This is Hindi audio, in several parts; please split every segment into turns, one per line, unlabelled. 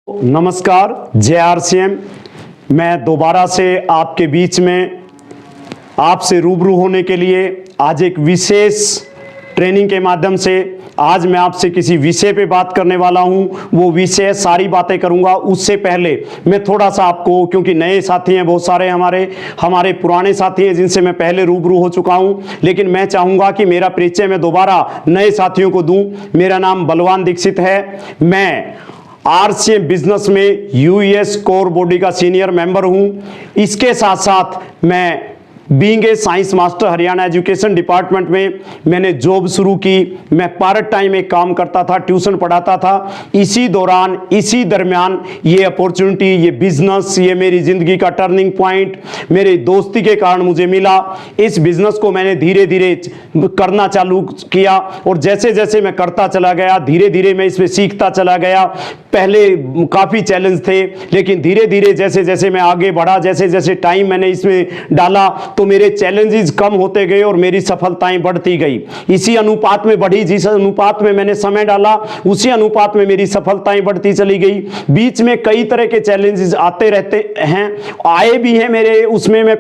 नमस्कार, जय आरसीएम। मैं दोबारा से आपके बीच में आपसे रूबरू होने के लिए आज एक विशेष ट्रेनिंग के माध्यम से आज मैं आपसे किसी विषय पे बात करने वाला हूं। वो विषय सारी बातें करूंगा, उससे पहले मैं थोड़ा सा आपको, क्योंकि नए साथी हैं बहुत सारे, हमारे पुराने साथी हैं जिनसे मैं पहले रूबरू हो चुका हूं, लेकिन मैं चाहूंगा कि मेरा परिचय मैं दोबारा नए साथियों को दूं। मेरा नाम बलवान दीक्षित है। मैं आरसीएम बिजनेस में यूएस कोर बॉडी का सीनियर मेंबर हूं। इसके साथ साथ मैं being a science master Haryana education department में मैंने जॉब शुरू की। मैं पार्ट टाइम एक काम करता था, ट्यूशन पढ़ाता था। इसी दरमियान ये अपॉर्चुनिटी, ये बिजनेस, ये मेरी जिंदगी का टर्निंग पॉइंट मेरे दोस्ती के कारण मुझे मिला। इस बिजनेस को मैंने धीरे धीरे करना चालू किया और जैसे जैसे मैं करता चला गया, धीरे धीरे मैं इसमें सीखता चला गया। पहले काफ़ी चैलेंज थे, लेकिन धीरे धीरे जैसे जैसे मैं आगे बढ़ा, जैसे जैसे टाइम मैंने इसमें डाला, तो मेरे चैलेंजेस कम होते गए और मेरी सफलताएं बढ़ती गई। इसी अनुपात में बढ़ी, जिस अनुपात में मैंने समय डाला उसी अनुपात में मेरी सफलताएं बढ़ती चली गई। बीच में कई तरह के चैलेंजेस आते रहते हैं, आए भी हैं मेरे, उसमें मैं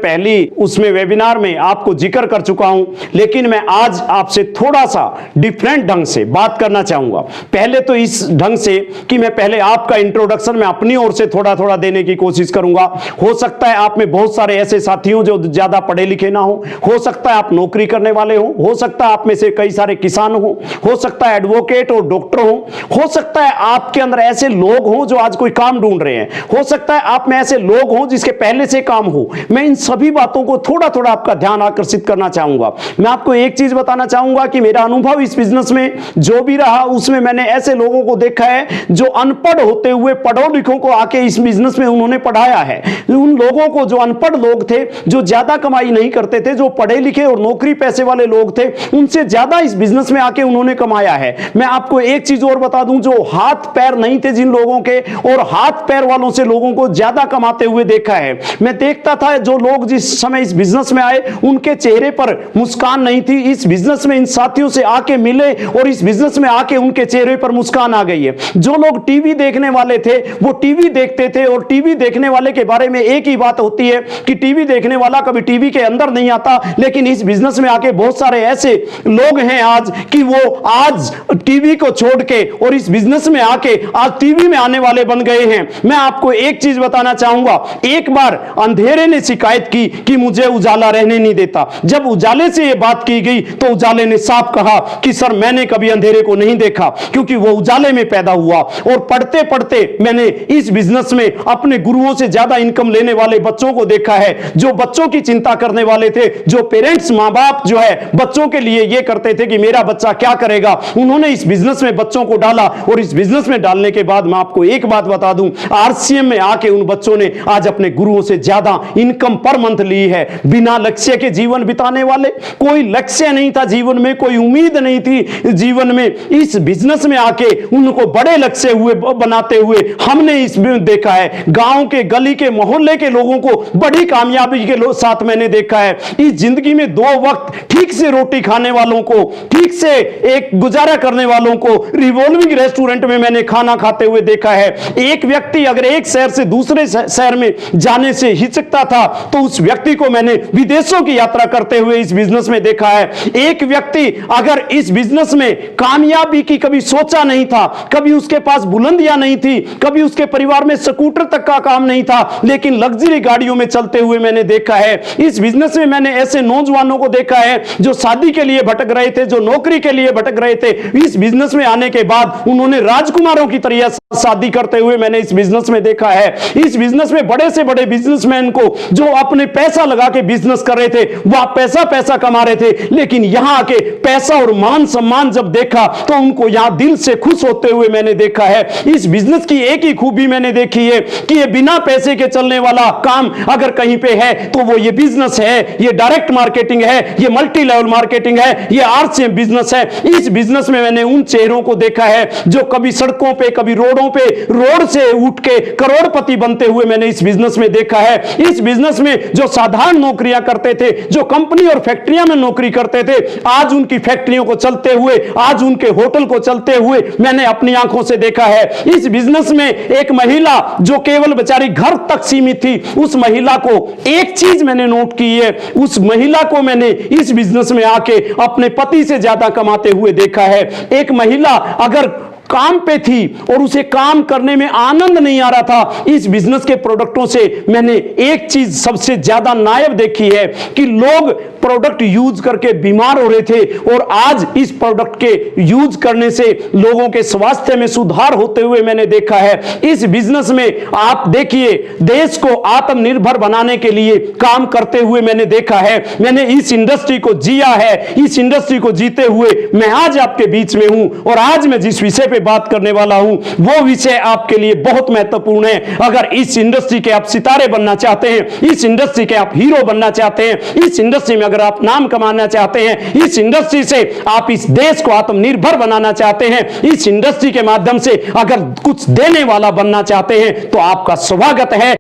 उसमें वेबिनार में आपको जिक्र कर चुका हूं, लेकिन मैं आज आपसे थोड़ा सा डिफरेंट ढंग से बात करना चाहूंगा। पहले तो इस ढंग से कि मैं पहले आपका इंट्रोडक्शन मैं अपनी ओर से थोड़ा थोड़ा देने की कोशिश करूंगा। हो सकता है आप में बहुत सारे ऐसे साथी हो जो ज्यादा पढ़े लिखे ना हो सकता है आप नौकरी करने वाले हो सकता है आप में से कई सारे किसान हो सकता है एडवोकेट और डॉक्टर हो सकता है आपके अंदर ऐसे लोग हो जो आज कोई काम ढूंढ रहे हैं, हो सकता है आप में ऐसे लोग हो जिसके पहले से काम हो। मैं इन सभी बातों को थोड़ा थोड़ा आपका ध्यान आकर्षित करना चाहूंगा। मैं आपको एक चीज बताना चाहूंगा कि मेरा अनुभव इस बिजनेस में जो भी रहा, उसमें मैंने ऐसे लोगों को देखा है जो अनपढ़ होते हुए पढ़ो लिखों को आके इस बिजनेस में उन्होंने पढ़ाया है। उन लोगों को, जो अनपढ़ लोग थे, जो ज्यादा कमाई नहीं करते थे, जो पढ़े लिखे और नौकरी पैसे वाले लोग थे, उनसे ज्यादा इस बिजनेस में आके उन्होंने कमाया है। मैं आपको एक चीज और बता दूं, जो हाथ पैर नहीं थे जिन लोगों के, और हाथ पैर वालों से लोगों को ज्यादा कमाते हुए देखा है। मैं देखता था जो लोग जिस समय इस बिजनेस में आए उनके चेहरे पर मुस्कान नहीं थी। इस बिजनेस में इन साथियों से आके मिले और इस बिजनेस में आके उनके चेहरे पर मुस्कान आ गई है। जो लोग टीवी देखने वाले थे वो टीवी देखते थे, और टीवी देखने वाले के बारे में एक ही बात होती है कि टीवी देखने वाला कभी टीवी के अंदर नहीं आता, लेकिन इस बिजनेस में आके बहुत सारे ऐसे लोग हैं आज कि वो आज टीवी को छोड़ के और इस बिजनेस में आके आज टीवी में आने वाले बन गए हैं। मैं आपको एक चीज बताना चाहूंगा, एक बार अंधेरे ने शिकायत की कि मुझे उजाला रहने नहीं देता। जब उजाले से यह बात की गई तो उजाले ने साफ कहा कि सर मैंने कभी अंधेरे को नहीं देखा, क्योंकि वो उजाले में पैदा हुआ। और पढ़ते पढ़ते मैंने इस बिजनेस में अपने गुरुओं से ज्यादा इनकम लेने वाले बच्चों को देखा है, जो बच्चों की चिंता करने वाले थे, जो पेरेंट्स मां बाप जो है बच्चों के लिए ये करते थे कि मेरा बच्चा क्या करेगा। उन्होंने इस बिजनेस में बच्चों को डाला, और इस बिजनेस में डालने के बाद मैं आपको एक बात बता दूं, आरसीएम में आके उन बच्चों ने आज अपने गुरुओं से ज्यादा इनकम पर मंथ ली है। बिना लक्ष्य के जीवन बिताने वाले, कोई लक्ष्य नहीं था जीवन में, कोई उम्मीद नहीं थी जीवन में, इस बिजनेस में आके उनको बड़े लक्ष्य हुए बनाते हुए हमने इसमें देखा है। गांव के, गली के, मोहल्ले के लोगों को बड़ी कामयाबी के साथ मैंने देखा है। इस जिंदगी में 2 वक्त ठीक से रोटी खाने वालों को, ठीक से एक गुजारा करने वालों को रिवॉल्विंग रेस्टोरेंट में मैंने खाना खाते हुए देखा है। एक व्यक्ति अगर एक शहर से दूसरे शहर में जाने से हिचकता था तो उस व्यक्ति को मैंने विदेशों की यात्रा करते हुए इस बिजनेस में देखा है। एक व्यक्ति अगर इस बिजनेस में कामयाबी की कभी सोचा नहीं था, कभी उसके पास बुलंदियां नहीं थी, कभी उसके परिवार में स्कूटर तक का काम नहीं था, लेकिन लग्जरी गाड़ियों में चलते हुए मैंने देखा है। इस बिजनेस में मैंने ऐसे नौजवानों को देखा है जो शादी के लिए भटक रहे थे, जो नौकरी के लिए भटक रहे थे। इस बिजनेस में आने के बाद उन्होंने राजकुमारों की तरह शादी करते हुए मैंने इस बिजनेस में देखा है। इस बिजनेस में बड़े से बड़े बिजनेसमैन को, जो अपने पैसा लगा के बिजनेस कर रहे थे, वह पैसा कमा रहे थे, लेकिन यहां आके पैसा और मान सम्मान जब देखा तो उनको यहां दिल से खुश होते हुए मैंने देखा है। इस बिजनेस की एक ही खूबी मैंने देखी है कि ये बिना पैसे के चलने वाला काम अगर कहीं पे है तो वो ये बिजनेस है, ये डायरेक्ट मार्केटिंग है, ये मल्टी लेवल मार्केटिंग है, ये आरसीएम बिजनेस है। इस बिजनेस में मैंने उन चेहरों को देखा है जो कभी सड़कों पे, कभी रोड रोडों पे रोड से उठ के करोड़पति बनते हुए मैंने इस बिजनेस में देखा है। इस बिजनेस में जो साधारण नौकरियां करते थे, जो कंपनी और फैक्ट्रियां में नौकरी करते थे, आज उनकी फैक्ट्रियों को चलते हुए, आज उनके होटल को चलते हुए मैंने अपनी आंखों से देखा है। इस बिजनेस में एक महिला जो केवल बेचारी घर तक सीमित थी, उस महिला को एक चीज मैंने नोट की है, उस महिला को मैंने इस बिजनेस में आके अपने पति से ज्यादा कमाते हुए देखा है। एक महिला अगर काम पे थी और उसे काम करने में आनंद नहीं आ रहा था, इस बिजनेस के प्रोडक्टों से मैंने एक चीज सबसे ज्यादा नायब देखी है कि लोग प्रोडक्ट यूज करके बीमार हो रहे थे और आज इस प्रोडक्ट के यूज करने से लोगों के स्वास्थ्य में सुधार होते हुए मैंने देखा है। इस बिजनेस में आप देखिए, देश को आत्मनिर्भर बनाने के लिए काम करते हुए मैंने देखा है। मैंने इस इंडस्ट्री को जिया है, इस इंडस्ट्री को जीते हुए मैं आज आपके बीच में हूं और आज मैं जिस विषय पे बात करने वाला हूं वो विषय आपके लिए बहुत महत्वपूर्ण है। अगर इस इंडस्ट्री के आप सितारे बनना चाहते हैं, इस इंडस्ट्री के आप हीरो बनना चाहते हैं, इस इंडस्ट्री में अगर आप नाम कमाना चाहते हैं, इस इंडस्ट्री से आप इस देश को आत्मनिर्भर बनाना चाहते हैं, इस इंडस्ट्री के माध्यम से अगर कुछ देने वाला बनना चाहते हैं तो आपका स्वागत है।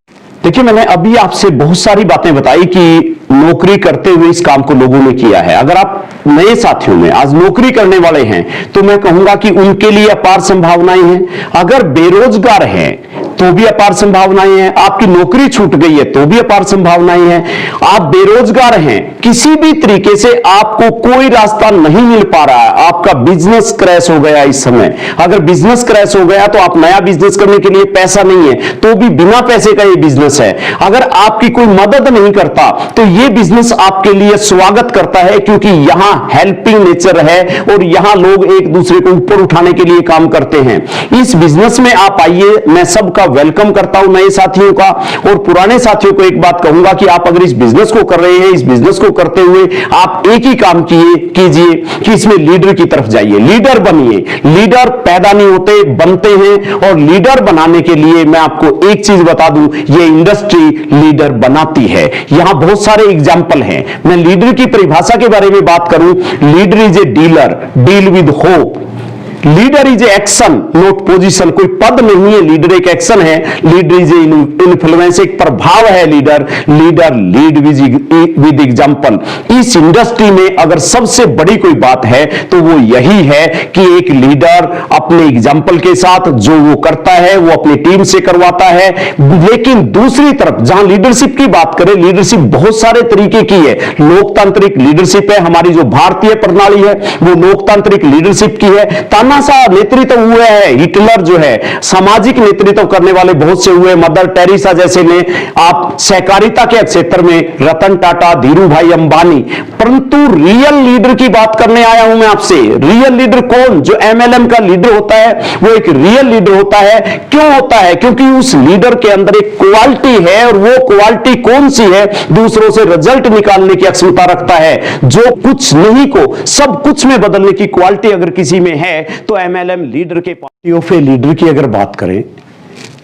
देखिए, मैंने अभी आपसे बहुत सारी बातें बताई कि नौकरी करते हुए इस काम को लोगों ने किया है। अगर आप नए साथियों में आज नौकरी करने वाले हैं तो मैं कहूंगा कि उनके लिए अपार संभावनाएं हैं। अगर बेरोजगार हैं तो भी अपार संभावनाएं हैं। आपकी नौकरी छूट गई है तो भी अपार संभावनाएं हैं। आप बेरोजगार हैं, किसी भी तरीके से आपको कोई रास्ता नहीं मिल पा रहा है, आपका बिजनेस क्रैश हो गया इस समय। अगर बिजनेस क्रैश हो गया तो आप नया बिजनेस करने के लिए पैसा नहीं है तो भी बिना पैसे का ये बिजनेस है। अगर आपकी कोई मदद नहीं करता तो ये बिजनेस आपके लिए स्वागत करता है, क्योंकि यहां हेल्पिंग नेचर है और यहां लोग एक दूसरे को ऊपर उठाने के लिए काम करते हैं। इस बिजनेस में आप आइए, मैं सबका वेलकम करता हूं, नए साथियों का और पुराने साथियों को एक बात कहूंगा कि आप अगर इस बिजनेस को कर रहे हैं, इस बिजनेस को करते हुए आप एक ही काम कीजिए कि इसमें लीडर की तरफ जाइए, लीडर बनिए। लीडर पैदा नहीं होते, बनते हैं और लीडर बनाने के लिए मैं आपको एक चीज बता दूं, ये इंडस्ट्री लीडर बनाती है। यहां बहुत सारे एग्जाम्पल हैं। मैं लीडर की परिभाषा के बारे में बात करूं, leader is a dealer, deal with hope. Leader is action not position. कोई पद नहीं है, लीडर एक एक्शन है। लीडर इज इन्फ्लुएंस, एक प्रभाव है leader. Leader lead with example. इस इंडस्ट्री में अगर सबसे बड़ी कोई बात है तो वो यही है कि एक लीडर अपने एग्जांपल के साथ जो वो करता है वो अपनी टीम से करवाता है। लेकिन दूसरी तरफ जहां लीडरशिप की बात करें, लीडरशिप बहुत सारे तरीके की है। लोकतांत्रिक लीडरशिप है, हमारी जो भारतीय प्रणाली है वो लोकतांत्रिक लीडरशिप की है। सा नेतृत्व हुए है, हिटलर जो है सामाजिक नेतृत्व करने वाले बहुत से हुए, मदर टेरेसा जैसे ने, आप सहकारिता के क्षेत्र में रतन टाटा, धीरू भाई अंबानी। परंतु रियल लीडर की बात करने आया हूं मैं आपसे। रियल लीडर कौन? जो एमएलएम का लीडर होता है वो एक रियल लीडर होता है। क्यों होता है? क्योंकि उस लीडर के अंदर एक क्वालिटी है और वो क्वालिटी कौन सी है? दूसरों से रिजल्ट निकालने की क्षमता रखता है। जो कुछ नहीं को सब कुछ में बदलने की क्वालिटी अगर किसी में है तो एमएलएम लीडर के पार्टी ऑफ ए लीडर की अगर बात करें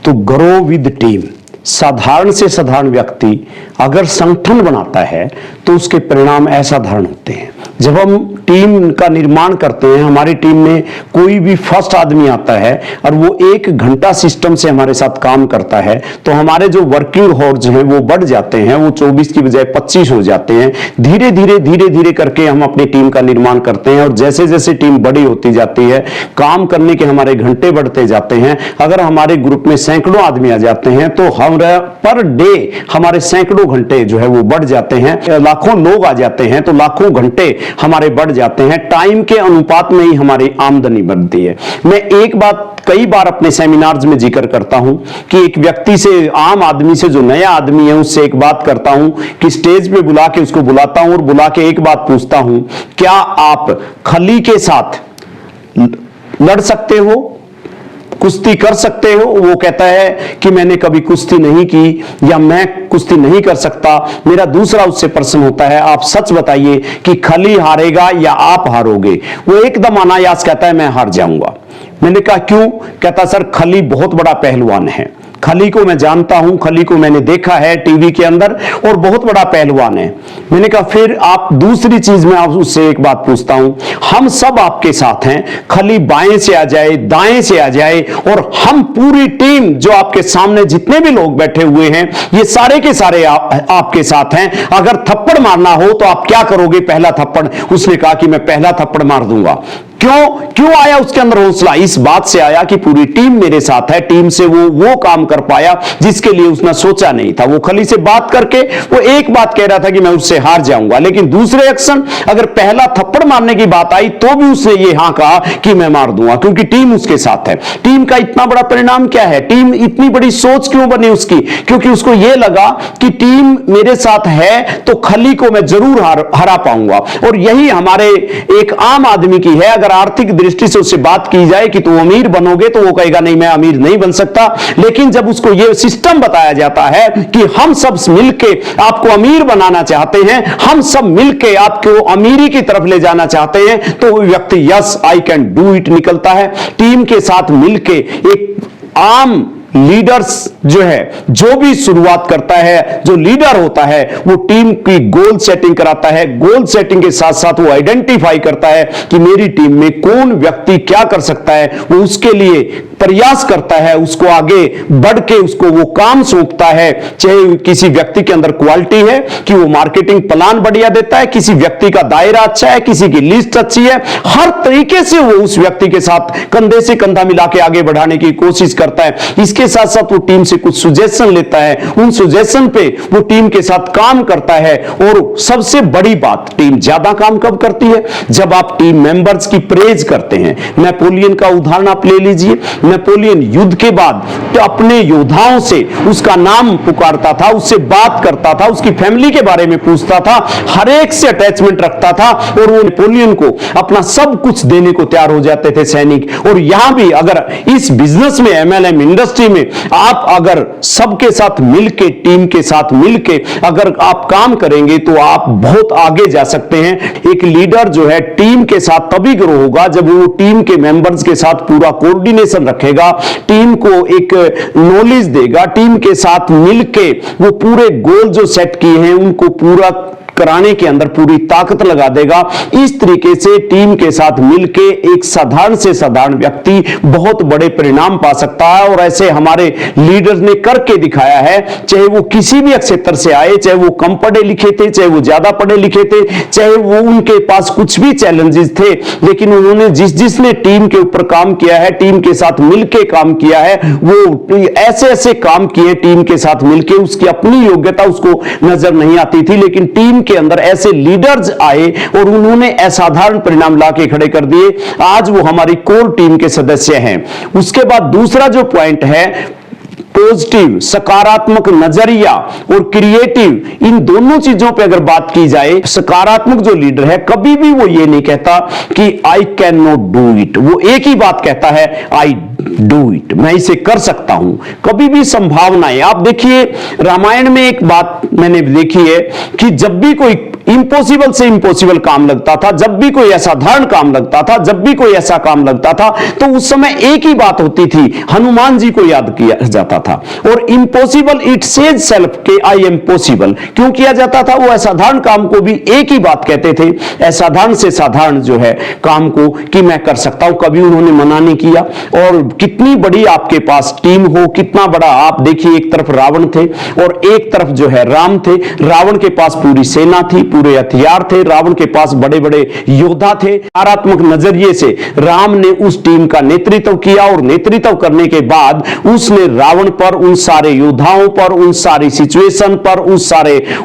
तो ग्रो विद टीम। साधारण से साधारण व्यक्ति अगर संगठन बनाता है तो उसके परिणाम असाधारण होते हैं। जब हम टीम का निर्माण करते हैं, हमारी टीम में कोई भी फर्स्ट आदमी आता है और वो 1 घंटा सिस्टम से हमारे साथ काम करता है तो हमारे जो वर्किंग हॉर्स हैं वो बढ़ जाते हैं, वो 24 की बजाय 25 हो जाते हैं। धीरे धीरे करके हम अपनी टीम का निर्माण करते हैं और जैसे जैसे टीम बड़ी होती जाती है, काम करने के हमारे घंटे बढ़ते जाते हैं। अगर हमारे ग्रुप में सैकड़ों आदमी आ जाते हैं तो हम पर डे हमारे सैकड़ों घंटे जो है वो बढ़ जाते हैं। लाखों लोग आ जाते हैं तो लाखों घंटे हमारे बढ़ जाते हैं। टाइम के अनुपात में ही हमारी आमदनी बढ़ती है। मैं एक बात कई बार अपने सेमिनार्स में जिक्र करता हूं कि एक व्यक्ति से, आम आदमी से, जो नया आदमी है उससे एक बात करता हूं कि स्टेज पे बुला के उसको बुलाता हूं और बुला के एक बात पूछता हूं, क्या आप खली के साथ लड़ सकते हो, कुश्ती कर सकते हो? वो कहता है कि मैंने कभी कुश्ती नहीं की या मैं कुश्ती नहीं कर सकता। मेरा दूसरा उससे प्रश्न होता है, आप सच बताइए कि खली हारेगा या आप हारोगे? वो एकदम अनायास कहता है मैं हार जाऊंगा। मैंने कहा क्यों? कहता सर खली बहुत बड़ा पहलवान है, खली को मैं जानता हूं, खली को मैंने देखा है टीवी के अंदर और बहुत बड़ा पहलवान है। मैंने कहा फिर आप दूसरी चीज में आप उससे एक बात पूछता हूं, हम सब आपके साथ हैं, खली बाएं से आ जाए, दाएं से आ जाए, और हम पूरी टीम जो आपके सामने जितने भी लोग बैठे हुए हैं ये सारे के सारे आपके साथ हैं। अगर थप्पड़ मारना हो तो आप क्या करोगे? पहला थप्पड़। उसने कहा कि मैं पहला थप्पड़ मार दूंगा। क्यों आया उसके अंदर हौसला? इस बात से आया कि पूरी टीम मेरे साथ है, टीम से वो काम कर पाया जिसके लिए उसने सोचा नहीं था। वो खली से बात करके वो एक बात कह रहा था कि मैं उससे हार जाऊंगा, लेकिन दूसरे एक्शन अगर पहला थप्पड़ मारने की बात आई तो भी उसने ये हां कहा कि मैं मार दूंगा, क्योंकि टीम उसके साथ है। टीम का इतना बड़ा परिणाम क्या है? टीम इतनी बड़ी सोच क्यों बनी उसकी? क्योंकि उसको यह लगा कि टीम मेरे साथ है तो खली को मैं जरूर हरा पाऊंगा। और यही हमारे एक आम आदमी की है। अगर आर्थिक दृष्टि से उससे बात की जाए कि तू अमीर बनोगे तो वो कहेगा नहीं, मैं अमीर नहीं बन सकता। लेकिन जब उसको यह सिस्टम बताया जाता है कि हम सब मिलके आपको अमीर बनाना चाहते हैं, हम सब मिलके आपको अमीरी की तरफ ले जाना चाहते हैं, तो वो व्यक्ति yes I can do it निकलता है। टीम के साथ मिलके एक आम लीडर्स जो है, जो भी शुरुआत करता है, जो लीडर होता है, वो टीम की गोल सेटिंग कराता है। गोल सेटिंग के साथ साथ वो आइडेंटिफाई करता है कि मेरी टीम में कौन व्यक्ति क्या कर सकता है, वो उसके लिए प्रयास करता है, उसको आगे बढ़ के उसको वो काम सौंपता है। चाहे किसी व्यक्ति के अंदर क्वालिटी है कि वो मार्केटिंग प्लान बढ़िया देता है, किसी व्यक्ति का दायरा अच्छा है, किसी की लिस्ट अच्छी है, हर तरीके से वो उस व्यक्ति के साथ कंधे से कंधा मिला के आगे बढ़ाने की कोशिश करता है। इसके साथ साथ वो टीम से कुछ सुजेशन लेता है, उन सुजेशन पे वो टीम के साथ काम करता है। और सबसे बड़ी बात, टीम ज्यादा काम कब करती है? जब आप टीम मेंबर्स की प्रेज करते हैं। नेपोलियन का उदाहरण आप ले लीजिए। नेपोलियन युद्ध के बाद तो अपने योद्धाओं से उसका नाम पुकारता था, उससे बात करता था, उसकी फैमिली के बारे में पूछता था, हर एक से अटैचमेंट रखता था, और वो नेपोलियन को अपना सब कुछ देने को तैयार हो जाते थे सैनिक। और यहां भी अगर इस बिजनेस में, एमएलएम इंडस्ट्री में आप अगर सबके साथ मिलके, टीम के साथ मिलके अगर आप काम करेंगे तो आप बहुत आगे जा सकते हैं। एक लीडर जो है टीम के साथ तभी ग्रो होगा जब वो टीम के मेंबर्स के साथ पूरा कोऑर्डिनेशन रखेगा, टीम को एक नॉलेज देगा, टीम के साथ मिलके वो पूरे गोल जो सेट किए हैं उनको पूरा कराने के अंदर पूरी ताकत लगा देगा। इस तरीके से टीम के साथ मिलके एक साधारण से साधारण व्यक्ति बहुत बड़े परिणाम पा सकता है। और ऐसे हमारे लीडर्स ने करके दिखाया है, चाहे वो किसी भी क्षेत्र से आए, चाहे वो कम पढ़े लिखे थे, चाहे वो ज्यादा पढ़े लिखे थे, चाहे वो उनके पास कुछ भी चैलेंजेस थे, लेकिन उन्होंने जिसने टीम के ऊपर काम किया है, टीम के साथ मिलके काम किया है, वो ऐसे ऐसे काम किए टीम के साथ मिलके। उसकी अपनी योग्यता उसको नजर नहीं आती थी, लेकिन टीम के अंदर ऐसे लीडर्स आए और उन्होंने असाधारण परिणाम लाके खड़े कर दिए। आज वो हमारी कोर टीम के सदस्य हैं। उसके बाद दूसरा जो पॉइंट है, पॉजिटिव, सकारात्मक नजरिया और क्रिएटिव, इन दोनों चीजों पे अगर बात की जाए, सकारात्मक जो लीडर है कभी भी वो ये नहीं कहता कि I can not do it. वो एक ही बात कहता है, आई डू इट, मैं इसे कर सकता हूं। कभी भी संभावनाएं, आप देखिए रामायण में एक बात मैंने देखी है कि जब भी कोई इंपॉसिबल से इंपॉसिबल काम लगता था, जब भी कोई असाधारण काम लगता था, जब भी कोई ऐसा काम लगता था, तो उस समय एक ही बात होती थी, हनुमान जी को याद किया जाता था। और इंपॉसिबल इट सेज सेल्फ के आई एम पॉसिबल क्यों किया जाता था? वो असाधारण काम को भी एक ही बात कहते थे, असाधारण से साधारण जो है काम को, कि मैं कर सकता हूं। कभी उन्होंने मना नहीं किया। और कितनी बड़ी आपके पास टीम हो, कितना बड़ा, आप देखिए एक तरफ रावण थे और एक तरफ जो है राम थे। रावण के पास पूरी सेना थी, पूरे हथियार थे, रावण के पास बड़े बड़े योद्धा थे। सकारात्मक नजरिए से राम ने उस टीम का नेतृत्व किया और नेतृत्व करने के बाद उसने रावण पर, उन सारे योद्धाओं पर, उन सारी सिचुएशन पर,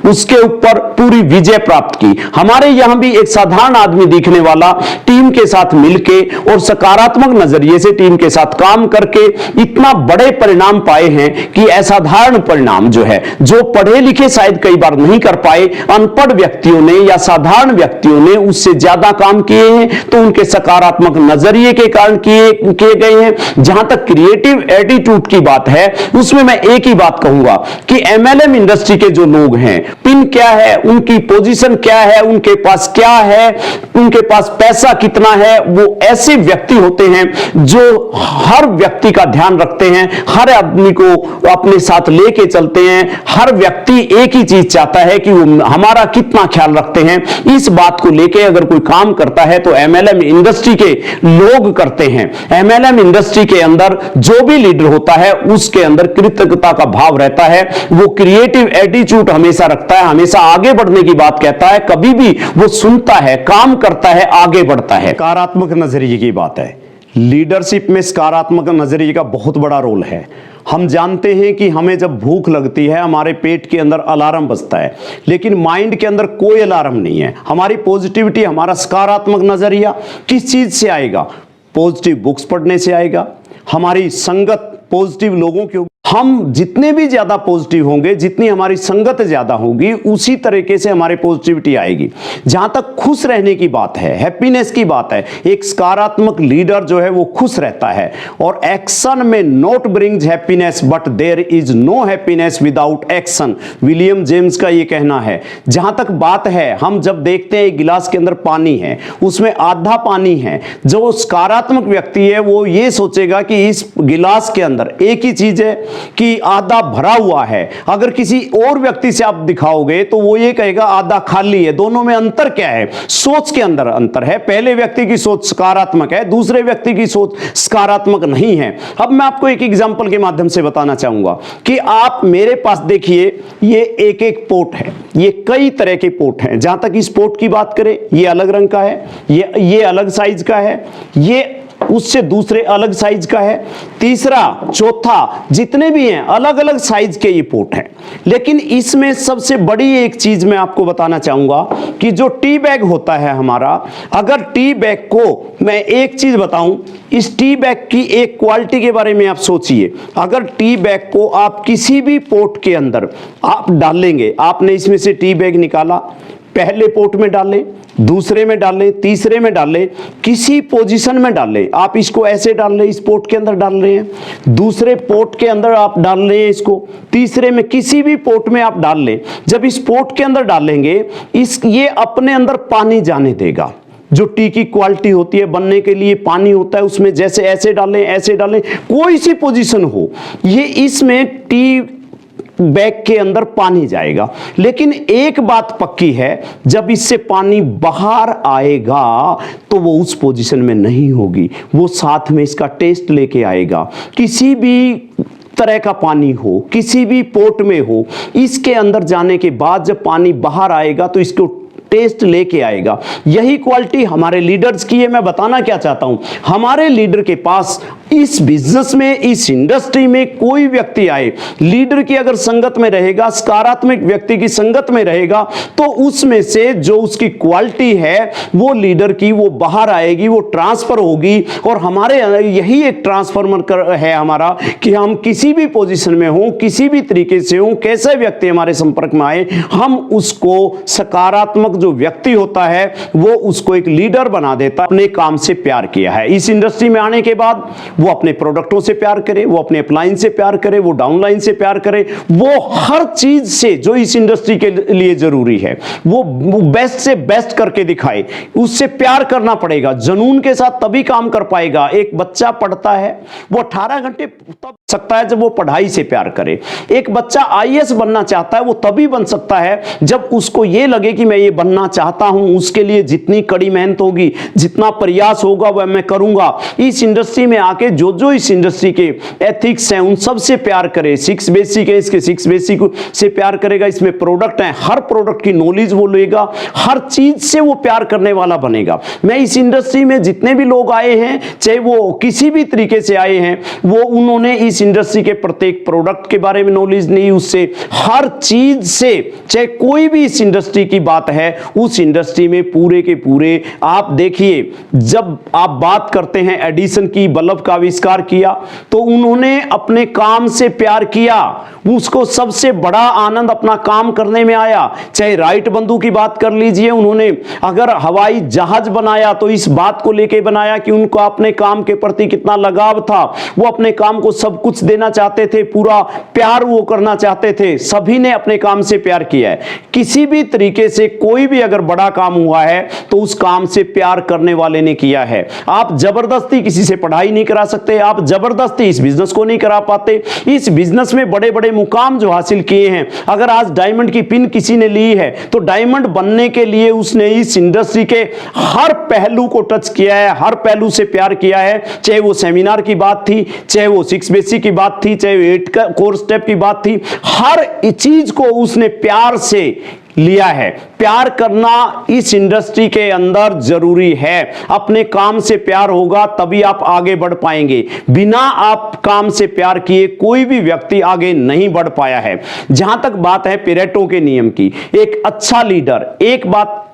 उसके ऊपर पूरी विजय प्राप्त की। हमारे यहां भी एक साधारण आदमी दिखने वाला टीम के साथ मिलके और सकारात्मक नजरिए से टीम के साथ काम करके इतना बड़े परिणाम पाए हैं कि असाधारण परिणाम जो है, जो पढ़े लिखे शायद कई बार नहीं कर पाए, अनपढ़ व्यक्तियों ने या साधारण व्यक्तियों ने उससे ज्यादा काम किए हैं, तो उनके सकारात्मक नजरिए के कारण किए गए हैं। जहां तक क्रिएटिव एटीट्यूड की बात है, उसमें मैं एक ही बात कहूंगा कि एमएलएम इंडस्ट्री के जो लोग हैं, पिन क्या है, उनकी पोजीशन क्या है, उनके पास क्या है, उनके पास पैसा कितना है, वो ऐसे व्यक्ति होते हैं जो हर व्यक्ति का ध्यान रखते हैं, हर आदमी को अपने साथ लेके चलते हैं। हर व्यक्ति एक ही चीज चाहता है कि वो हमारा कितना ख्याल रखते हैं। इस बात को लेके अगर कोई काम करता है तो एमएलएम इंडस्ट्री के लोग करते हैं। एमएलएम इंडस्ट्री के अंदर जो भी लीडर होता है उसके अंदर कृतज्ञता का भाव रहता है, वो क्रिएटिव एटीट्यूड हमेशा रखता है, हमेशा आगे बढ़ने की बात कहता है, कभी भी वो सुनता है, काम करता है, आगे बढ़ता है।
सकारात्मक नजरिए की बात है। लीडरशिप में सकारात्मक नजरिए का बहुत बड़ा रोल है। हम जानते हैं कि हमें जब भूख लगती है हमारे पेट के अंदर अलार्म बजता है, लेकिन माइंड के अंदर कोई अलार्म नहीं है। हमारी पॉजिटिविटी, हमारा सकारात्मक नजरिया किस चीज से आएगा? पॉजिटिव बुक्स पढ़ने से आएगा, हमारी संगत पॉजिटिव लोगों की। हम जितने भी ज्यादा पॉजिटिव होंगे, जितनी हमारी संगत ज्यादा होगी, उसी तरीके से हमारी पॉजिटिविटी आएगी। जहां तक खुश रहने की बात है, हैप्पीनेस की बात है, एक सकारात्मक लीडर जो है वो खुश रहता है। और एक्शन में not brings happiness but there is no happiness without action, William James का ये कहना है। जहां तक बात है, हम जब देखते हैं एक गिलास के अंदर पानी है, उसमें आधा पानी है, जो सकारात्मक व्यक्ति है वो ये सोचेगा कि इस गिलास के अंदर एक ही चीज है कि आधा भरा हुआ है। अगर किसी और व्यक्ति से आप दिखाओगे तो वो ये कहेगा आधा खाली है। दोनों में अंतर क्या है? सोच के अंदर अंतर है। पहले व्यक्ति की सोच सकारात्मक है, दूसरे व्यक्ति की सोच सकारात्मक नहीं है। अब मैं आपको एक एग्जांपल के माध्यम से बताना चाहूंगा कि आप मेरे पास देखिए, ये एक एक पोट है, ये कई तरह के पोट हैं। जहां तक इस पोट की बात करें, ये अलग रंग का है, ये अलग साइज का है, ये उससे दूसरे अलग साइज का है, तीसरा चौथा, जितने भी हैं अलग अलग साइज के ये पोट हैं। लेकिन इसमें सबसे बड़ी एक चीज मैं आपको बताना चाहूंगा कि जो टी बैग होता है हमारा, अगर टी बैग को मैं एक चीज बताऊं, इस टी बैग की एक क्वालिटी के बारे में आप सोचिए। अगर टी बैग को आप किसी भी पोट के अंदर आप डालेंगे, आपने इसमें से टी बैग निकाला, पहले पोट में डालें, दूसरे में डालें, तीसरे में डालें, किसी पोजीशन में डालें, आप इसको ऐसे डाल रहे हैं, इस पोट के अंदर डाल रहे हैं, दूसरे पोट के अंदर आप डाल रहे हैं इसको, तीसरे में, किसी भी पोट में आप डाल लें। जब इस पोट के अंदर डालेंगे, ये अपने अंदर पानी जाने देगा। जो टी की क्वालिटी होती है, बनने के लिए पानी होता है, उसमें जैसे ऐसे डालें, कोई सी पोजीशन हो, ये इसमें टी बैग के अंदर पानी जाएगा। लेकिन एक बात पक्की है, जब इससे पानी बाहर आएगा तो वो उस पोजीशन में नहीं होगी, वो साथ में इसका टेस्ट लेके आएगा। किसी भी तरह का पानी हो, किसी भी पोट में हो, इसके अंदर जाने के बाद जब पानी बाहर आएगा तो इसको टेस्ट लेके आएगा। यही क्वालिटी हमारे लीडर्स की है। मैं बताना क्या चाहता हूं, हमारे लीडर के पास इस बिजनेस में, इस इंडस्ट्री में कोई व्यक्ति आए, लीडर की अगर संगत में रहेगा, सकारात्मक व्यक्ति की संगत में रहेगा, तो उसमें से जो उसकी क्वालिटी है वो लीडर की, वो बाहर आएगी, वो ट्रांसफर होगी। और हमारे यही एक ट्रांसफॉर्मर है हमारा कि हम किसी भी पोजीशन में हो, किसी भी तरीके से हो, कैसे व्यक्ति हमारे संपर्क में आए, हम उसको सकारात्मक जो व्यक्ति होता है वो उसको एक लीडर बना देता है। अपने काम से प्यार किया है, इस इंडस्ट्री में आने के बाद वो अपने प्रोडक्टों से प्यार करे, वो अपने अपलाइन से प्यार करे, वो डाउनलाइन से प्यार करे, वो हर चीज से जो इस इंडस्ट्री के लिए जरूरी है वो बेस्ट से बेस्ट करके दिखाए। उससे प्यार करना पड़ेगा, जुनून के साथ तभी काम कर पाएगा। एक बच्चा पढ़ता है, वो 18 घंटे तब सकता है जब वो पढ़ाई से प्यार करे। एक बच्चा आईएएस बनना चाहता है, वो तभी बन सकता है जब उसको ये लगे कि मैं ये बनना चाहता हूं, उसके लिए जितनी कड़ी मेहनत होगी, जितना प्रयास होगा वह मैं करूंगा। इस इंडस्ट्री में आके जो इस इंडस्ट्री के एथिक्स हैं उन सब से प्यार करे। 6 बेसिक है, इसके 6 बेसिक से प्यार करेगा। इसमें प्रोडक्ट है, हर प्रोडक्ट की नॉलेज वो लेगा, हर चीज से वो प्यार करने वाला बनेगा। मैं इस इंडस्ट्री में जितने भी लोग आए हैं, चाहे वो किसी भी तरीके से आए हैं, वो उन्होंने इस इंडस्ट्री के प्रत्येक प्रोडक्ट के बारे में नॉलेज ली, उससे हर चीज से, चाहे कोई भी इस इंडस्ट्री की बात है, उस इंडस्ट्री में पूरे के पूरे। आप देखिए, जब आप बात करते हैं एडिसन की, बल्ब का आविष्कार किया, तो उन्होंने अपने काम से प्यार किया, उसको सबसे बड़ा आनंद अपना काम करने में आया। चाहे राइट बंधु की बात कर लीजिए, उन्होंने अगर हवाई जहाज बनाया तो इस बात को लेके बनाया कि उनको अपने काम के प्रति कितना लगाव था, वो अपने काम को सब कुछ कुछ देना चाहते थे, पूरा प्यार वो करना चाहते थे। सभी ने अपने काम से प्यार किया है। किसी भी तरीके से कोई भी अगर बड़ा काम हुआ है तो उस काम से प्यार करने वाले ने किया है। आप जबरदस्ती किसी से पढ़ाई नहीं करा सकते, आप जबरदस्ती इस बिजनेस को नहीं करा पाते। इस बिजनेस में बड़े बड़े मुकाम जो हासिल किए हैं, अगर आज डायमंड की पिन किसी ने ली है तो डायमंड बनने के लिए उसने इस इंडस्ट्री के हर पहलू को टच किया है, हर पहलू से प्यार किया है। चाहे वो सेमिनार की बात थी, चाहे वो 6 बेसिक की बात थी, चाहे 8 कोर स्टेप की बात थी, हर चीज को उसने प्यार से लिया है। प्यार करना इस इंडस्ट्री के अंदर जरूरी है। अपने काम से प्यार होगा तभी आप आगे बढ़ पाएंगे। बिना आप काम से प्यार किए कोई भी व्यक्ति आगे नहीं बढ़ पाया है। जहां तक बात है पेरेटो के नियम की, एक अच्छा लीडर एक बात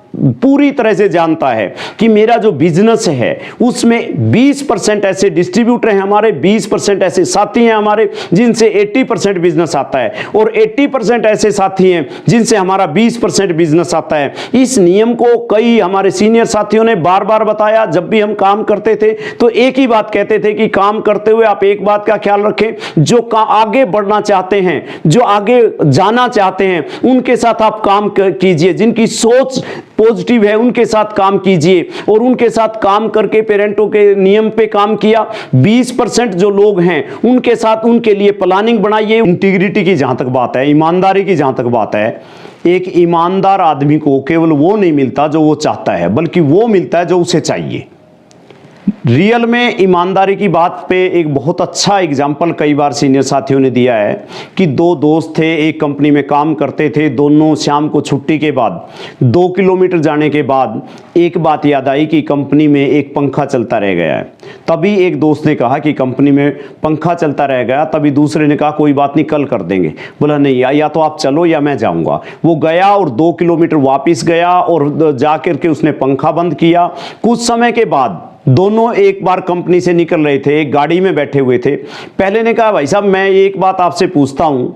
पूरी तरह से जानता है कि मेरा जो बिजनेस है उसमें 20% ऐसे डिस्ट्रीब्यूटर हैं हमारे, 20% ऐसे साथी हैं हमारे जिनसे 80% बिजनेस आता है, और 80% ऐसे साथी हैं जिनसे हमारा 20% बिजनेस आता है। इस नियम को कई हमारे सीनियर साथियों ने बार बार बताया। जब भी हम काम करते थे तो एक ही बात कहते थे कि काम करते हुए आप एक बात का ख्याल रखें, जो आगे बढ़ना चाहते हैं, जो आगे जाना चाहते हैं, उनके साथ आप काम कीजिए। जिनकी सोच पॉजिटिव है उनके साथ काम कीजिए। और उनके साथ काम करके पेरेंटो के नियम पे काम किया। 20% जो लोग हैं उनके साथ उनके लिए प्लानिंग बनाइए। इंटीग्रिटी की जहां तक बात है, ईमानदारी की जहां तक बात है, एक ईमानदार आदमी को केवल वो नहीं मिलता जो वो चाहता है, बल्कि वो मिलता है जो उसे चाहिए। रियल में ईमानदारी की बात पे एक बहुत अच्छा एग्जाम्पल कई बार सीनियर साथियों ने दिया है कि 2 दोस्त थे, एक कंपनी में काम करते थे। दोनों शाम को छुट्टी के बाद 2 किलोमीटर जाने के बाद एक बात याद आई कि कंपनी में एक पंखा चलता रह गया है। तभी एक दोस्त ने कहा कि कंपनी में पंखा चलता रह गया। तभी दूसरे ने कहा कोई बात नहीं, कल कर देंगे। बोला नहीं, या तो आप चलो या मैं जाऊंगा। वो गया और 2 किलोमीटर वापस गया और जाकर के उसने पंखा बंद किया। कुछ समय के बाद दोनों एक बार कंपनी से निकल रहे थे, एक गाड़ी में बैठे हुए थे। पहले ने कहा भाई साहब मैं एक बात आपसे पूछता हूं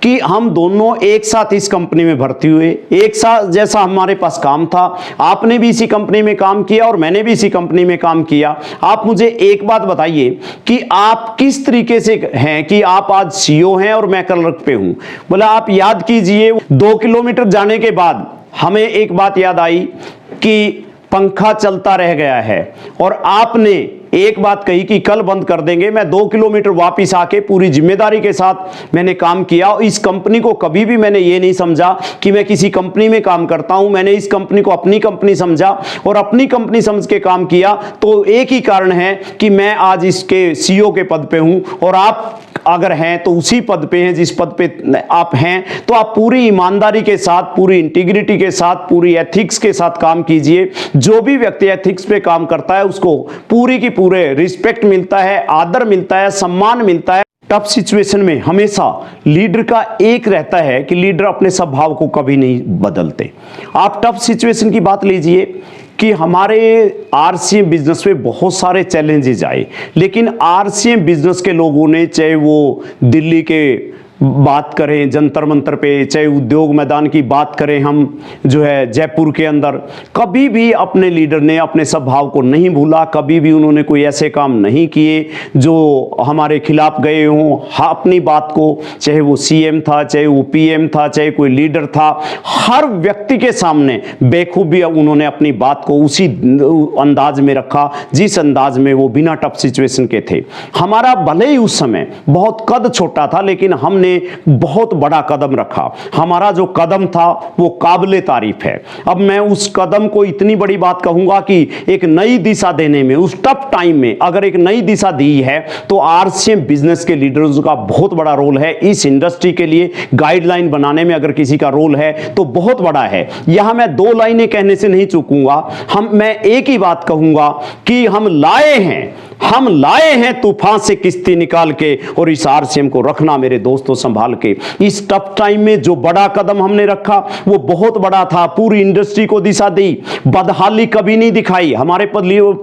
कि हम दोनों एक साथ इस कंपनी में भर्ती हुए, एक साथ जैसा हमारे पास काम था, आपने भी इसी कंपनी में काम किया और मैंने भी इसी कंपनी में काम किया। आप मुझे एक बात बताइए कि आप किस तरीके से हैं कि आप आज सीईओ हैं और मैं क्लर्क पे हूं। बोला आप याद कीजिए 2 किलोमीटर जाने के बाद हमें एक बात याद आई कि पंखा चलता रह गया है और आपने एक बात कही कि कल बंद कर देंगे। मैं 2 किलोमीटर वापस आके पूरी जिम्मेदारी के साथ मैंने काम किया। इस कंपनी को कभी भी मैंने ये नहीं समझा कि मैं किसी कंपनी में काम करता हूं। मैंने इस कंपनी को अपनी कंपनी समझा और अपनी कंपनी समझ के काम किया। तो एक ही कारण है कि मैं आज इसके सीईओ के पद पे हूं और आप अगर हैं तो उसी पद पे हैं जिस पद पे आप हैं। तो आप पूरी ईमानदारी के साथ, पूरी इंटीग्रिटी के साथ, पूरी एथिक्स के साथ काम कीजिए। जो भी व्यक्ति एथिक्स पे काम करता है उसको पूरी की पूरे रिस्पेक्ट मिलता है, आदर मिलता है, सम्मान मिलता है। टफ सिचुएशन में हमेशा लीडर का एक रहता है कि लीडर अपने स्वभाव को कभी नहीं बदलते। आप टफ सिचुएशन की बात लीजिए कि हमारे आरसीएम बिजनेस में बहुत सारे चैलेंजेस आए, लेकिन आरसीएम बिजनेस के लोगों ने, चाहे वो दिल्ली के बात करें जंतर मंतर पे, चाहे उद्योग मैदान की बात करें हम जो है जयपुर के अंदर, कभी भी अपने लीडर ने अपने स्वभाव को नहीं भूला। कभी भी उन्होंने कोई ऐसे काम नहीं किए जो हमारे खिलाफ गए हों। हाँ, अपनी बात को, चाहे वो सीएम था, चाहे वो पीएम था, चाहे कोई लीडर था, हर व्यक्ति के सामने बेखूबी उन्होंने अपनी बात को उसी अंदाज में रखा जिस अंदाज में वो बिना टफ सिचुएशन के थे। हमारा भले ही उस समय बहुत कद छोटा था, लेकिन हमने बहुत बड़ा कदम रखा। हमारा जो कदम था वो काबिले तारीफ है। अब मैं उस कदम को इतनी बड़ी बात कहूंगा कि एक नई दिशा देने में, उस टफ टाइम में अगर एक नई दिशा दी है तो आरसीएम बिजनेस के लीडर्स का बहुत बड़ा रोल है। इस इंडस्ट्री के लिए गाइडलाइन बनाने में अगर किसी का रोल है तो बहुत बड़ा है। यहां मैं 2 लाइनें कहने से नहीं चूकूंगा। मैं एक ही बात कहूंगा कि हम लाए हैं तूफान से किश्ती निकाल के, और इस आरसीएम को रखना मेरे दोस्तों संभाल के। इस टफ टाइम में जो बड़ा कदम हमने रखा वो बहुत बड़ा था। पूरी इंडस्ट्री को दिशा दी, बदहाली कभी नहीं दिखाई। हमारे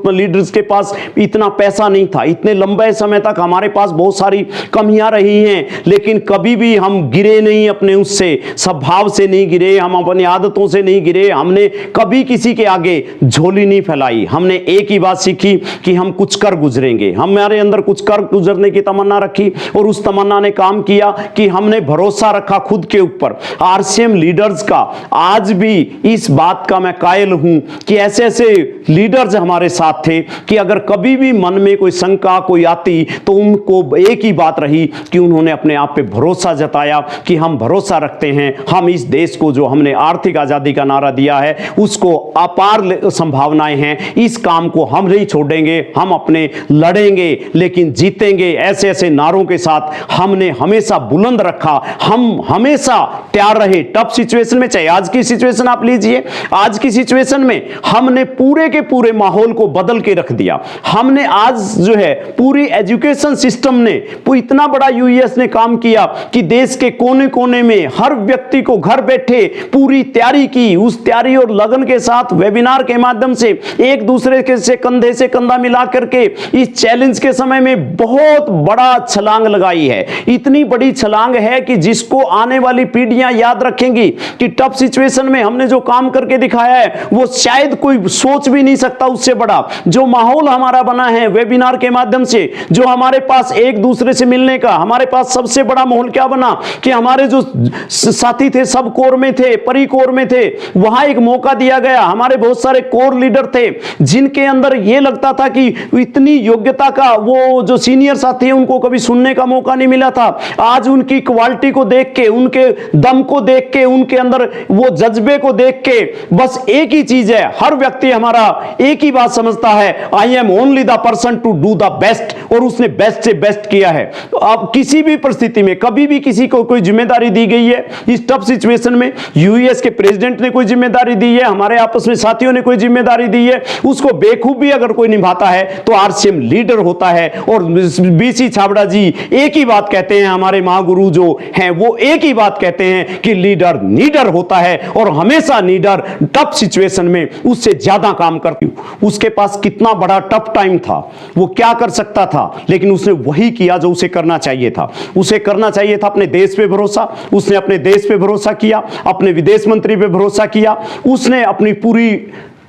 लीडर्स के पास इतना पैसा नहीं था, इतने लंबे समय तक हमारे पास बहुत सारी कमियां रही हैं, लेकिन कभी भी हम गिरे नहीं, अपने उससे स्वभाव से नहीं गिरे, हम अपनी आदतों से नहीं गिरे। हमने कभी किसी के आगे झोली नहीं फैलाई। हमने एक ही बात सीखी कि हम कुछ कर गुजरेंगे। हमारे अंदर कुछ कर गुजरने की तमन्ना रखी और उस तमन्ना ने काम किया कि हमने भरोसा रखा खुद के ऊपर। आरसीएम लीडर्स का आज भी इस बात का मैं कायल हूं कि ऐसे ऐसे लीडर्स हमारे साथ थे कि अगर कभी भी मन में कोई शंका कोई आती तो उनको एक ही बात रही कि उन्होंने अपने आप पे भरोसा जताया कि हम भरोसा रखते हैं, हम इस देश को जो हमने आर्थिक आजादी का नारा दिया है उसको अपार संभावनाएं हैं, इस काम को हम नहीं छोड़ेंगे, हम अपने लड़ेंगे लेकिन जीतेंगे। ऐसे ऐसे नारों के साथ हमने हमेशा बुलंद रखा, हम हमेशा तैयार रहे टफ सिचुएशन में। चाहे आज की सिचुएशन आप लीजिए, आज की सिचुएशन में हमने पूरे के पूरे माहौल को बदल के रख दिया। हमने आज जो है पूरी एजुकेशन सिस्टम ने इतना बड़ा यूएस ने काम किया कि देश के कोने कोने में हर व्यक्ति को घर बैठे पूरी तैयारी की, उस तैयारी और लगन के साथ वेबिनार के माध्यम से एक दूसरे के से कंधे से कंधा मिला करके इस चैलेंज के समय में बहुत बड़ा छलांग लगाई है। इतनी बड़ी छलांग है कि जिसको आने वाली पीढ़ियां याद रखेंगी कि टफ सिचुएशन में हमने जो काम करके दिखाया है वो शायद कोई सोच भी नहीं सकता उससे बड़ा। जो माहौल हमारा बना है वेबिनार के माध्यम से, जो हमारे पास एक दूसरे से मिलने का, हमारे पास सबसे बड़ा माहौल क्या बना कि हमारे जो साथी थे सब कोर में थे, परी कोर में थे, वहां एक मौका दिया गया। हमारे बहुत सारे कोर लीडर थे जिनके अंदर यह लगता था कि इतनी योग्यता का वो जो सीनियर साथी हैं उनको कभी सुनने का मौका नहीं मिला था। आज उनकी क्वालिटी को देख के, उनके दम को देख के, उनके अंदर वो जज्बे को देख के बस एक ही चीज है, हर व्यक्ति हमारा एक ही बात समझता है, I am only the person to do the best, और उसने बेस्ट से बेस्ट किया है। तो अब किसी भी परिस्थिति में कभी भी किसी को कोई जिम्मेदारी दी गई है इस टफ सिचुएशन में, यूएस के प्रेसिडेंट ने कोई जिम्मेदारी दी है, हमारे आपस में साथियों ने कोई जिम्मेदारी दी है, उसको बेखूबी अगर कोई निभाता है तो आरसीएम लीडर होता है। और बीसी छाबड़ा जी एक ही बात कहते हैं, हमारे महागुरु जो हैं वो एक ही बात कहते हैं कि लीडर नीडर होता है, और हमेशा लीडर टफ सिचुएशन में उससे ज्यादा काम करती। उसके पास कितना बड़ा टफ टाइम था, वो क्या कर सकता था, लेकिन उसने वही किया जो उसे करना चाहिए था। उसे करना चाहिए था अपने देश पे भरोसा, उसने अपने देश पे भरोसा किया, अपने विदेश मंत्री पे भरोसा किया, उसने अपनी पूरी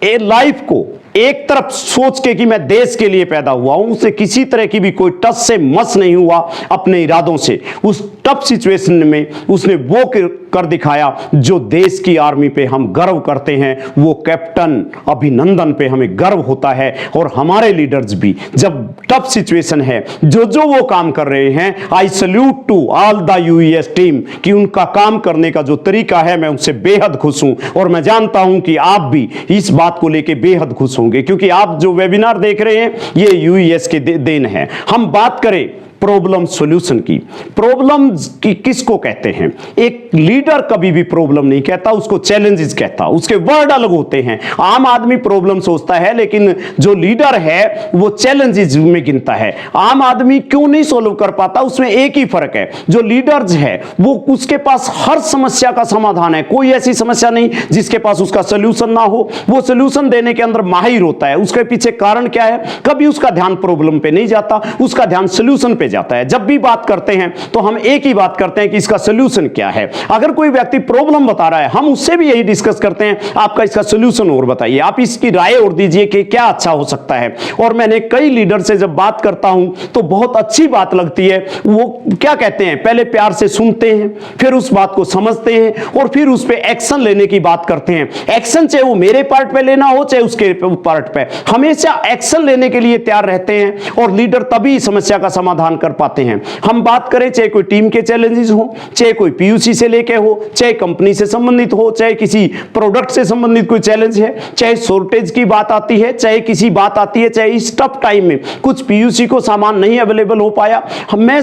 लाइफ को एक तरफ सोच के कि मैं देश के लिए पैदा हुआ हूं, उसे किसी तरह की भी कोई टस से मस नहीं हुआ अपने इरादों से। उस टफ सिचुएशन में उसने वो कर दिखाया जो देश की आर्मी पे हम गर्व करते हैं, वो कैप्टन अभिनंदन पे हमें गर्व होता है। और हमारे लीडर्स भी जब टफ सिचुएशन है जो वो काम कर रहे हैं, I salute to all the US team कि उनका काम करने का जो तरीका है मैं उससे बेहद खुश हूं, और मैं जानता हूं कि आप भी इस बात को लेकर बेहद खुश होंगे, क्योंकि आप जो वेबिनार देख रहे हैं ये यूएस के देन है। हम बात करें प्रॉब्लम सॉल्यूशन की, प्रॉब्लम की किसको कहते हैं? एक लीडर कभी भी प्रॉब्लम नहीं कहता, उसको चैलेंजेस कहता, उसके वर्ड अलग होते हैं। आम आदमी प्रॉब्लम सोचता है, लेकिन जो लीडर है वो चैलेंजेस में गिनता है। आम आदमी क्यों नहीं सोल्व कर पाता, उसमें एक ही फर्क है, जो लीडर्स है वो उसके पास हर समस्या का समाधान है। कोई ऐसी समस्या नहीं जिसके पास उसका सोल्यूशन ना हो, वो सोल्यूशन देने के अंदर माहिर होता है। उसके पीछे कारण क्या है, कभी उसका ध्यान प्रॉब्लम पे नहीं जाता, उसका ध्यान सोल्यूशन पे जाता है। जब भी बात करते हैं तो हम एक ही बात करते हैं कि इसका सॉल्यूशन क्या है। अगर कोई व्यक्ति प्रॉब्लम बता रहा है, हम उससे भी यही डिस्कस करते हैं, आपका इसका सॉल्यूशन और बताइए, आप इसकी राय और दीजिए कि क्या अच्छा हो सकता है। और मैंने कई लीडर से जब बात करता हूं तो बहुत अच्छी बात लगती है। वो क्या कहते हैं, पहले प्यार से सुनते हैं, फिर उस बात को समझते हैं, और फिर उस पर एक्शन लेने की बात करते हैं। एक्शन चाहे वो मेरे पार्ट पे लेना हो चाहे उसके पार्ट पे, हमेशा एक्शन लेने के लिए तैयार रहते हैं, और लीडर तभी समस्या का समाधान कर पाते हैं। हम बात करें चाहे कोई टीम के चैलेंजेस हो, चाहे कोई पीयूसी से लेके हो, चाहे कंपनी से संबंधित हो, चाहे किसी प्रोडक्ट से संबंधित कोई चैलेंज है, चाहे शॉर्टेज की बात आती है, चाहे किसी बात आती है, चाहे इस टफ टाइम में कुछ पीयूसी को सामान नहीं अवेलेबल हो पाया, मैं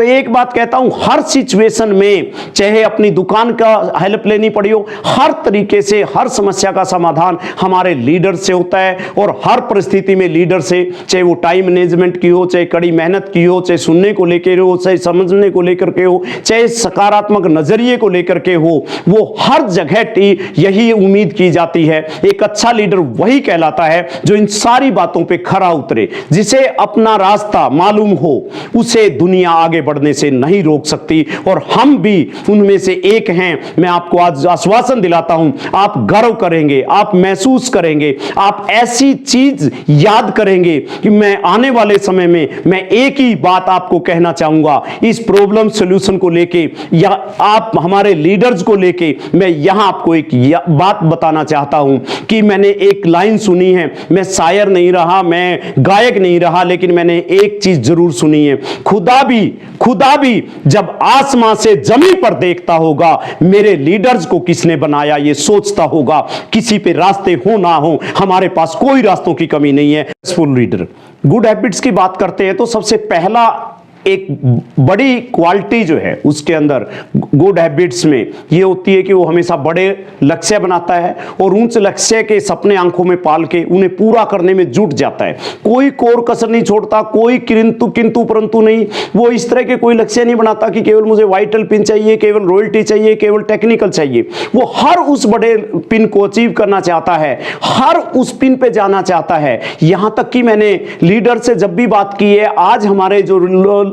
एक बात कहता हूं, हर सिचुएशन में चाहे अपनी दुकान का हेल्प लेनी पड़ी हो, हर तरीके से हर समस्या का समाधान हमारे लीडर से होता है। और हर परिस्थिति में लीडर से, चाहे वो टाइम मैनेजमेंट की हो, चाहे कड़ी मेहनत की हो, चाहे चाहे सुनने को लेकर हो, चाहे समझने को लेकर के हो, चाहे सकारात्मक नजरिए को लेकर के हो, वो हर जगह यही उम्मीद की जाती है। एक अच्छा लीडर वही कहलाता है जो इन सारी बातों पे खरा उतरे, जिसे अपना रास्ता मालूम हो, उसे दुनिया आगे बढ़ने से नहीं रोक सकती, और हम भी उनमें से एक हैं। मैं आपको आज आश्वासन दिलाता हूं, आप गर्व करेंगे, आप महसूस करेंगे, आप ऐसी चीज याद करेंगे कि मैं आने वाले समय में मैं एक ही बात आपको कहना चाहूंगा इस प्रॉब्लम सॉल्यूशन को लेके, या आप हमारे लीडर्स को लेके। मैं यहां आपको एक बात बताना चाहता हूं कि मैंने एक लाइन सुनी है, मैं शायर नहीं रहा, मैं गायक नहीं रहा, लेकिन मैंने एक चीज जरूर सुनी है, खुदा भी जब आसमां से जमीन पर देखता होगा, मेरे लीडर्स को किसने बनाया ये सोचता होगा। किसी पे रास्ते हो ना हो, हमारे पास कोई रास्तों की कमी नहीं है। सक्सेसफुल लीडर गुड हैबिट्स की बात करते हैं तो सबसे पहला एक बड़ी क्वालिटी जो है उसके अंदर गुड हैबिट्स में ये होती है कि वो हमेशा बड़े लक्ष्य बनाता है और उच्च लक्ष्य के सपने आंखों में पाल के उन्हें पूरा करने में जुट जाता है। कोई कोर कसर नहीं छोड़ता, कोई किंतु परंतु नहीं। वो इस तरह के कोई लक्ष्य नहीं बनाता कि केवल मुझे वाइटल पिन चाहिए, केवल रॉयल्टी चाहिए, केवल टेक्निकल चाहिए। वो हर उस बड़े पिन को अचीव करना चाहता है, हर उस पिन पे जाना चाहता है। यहां तक कि मैंने लीडर से जब भी बात की है, आज हमारे जो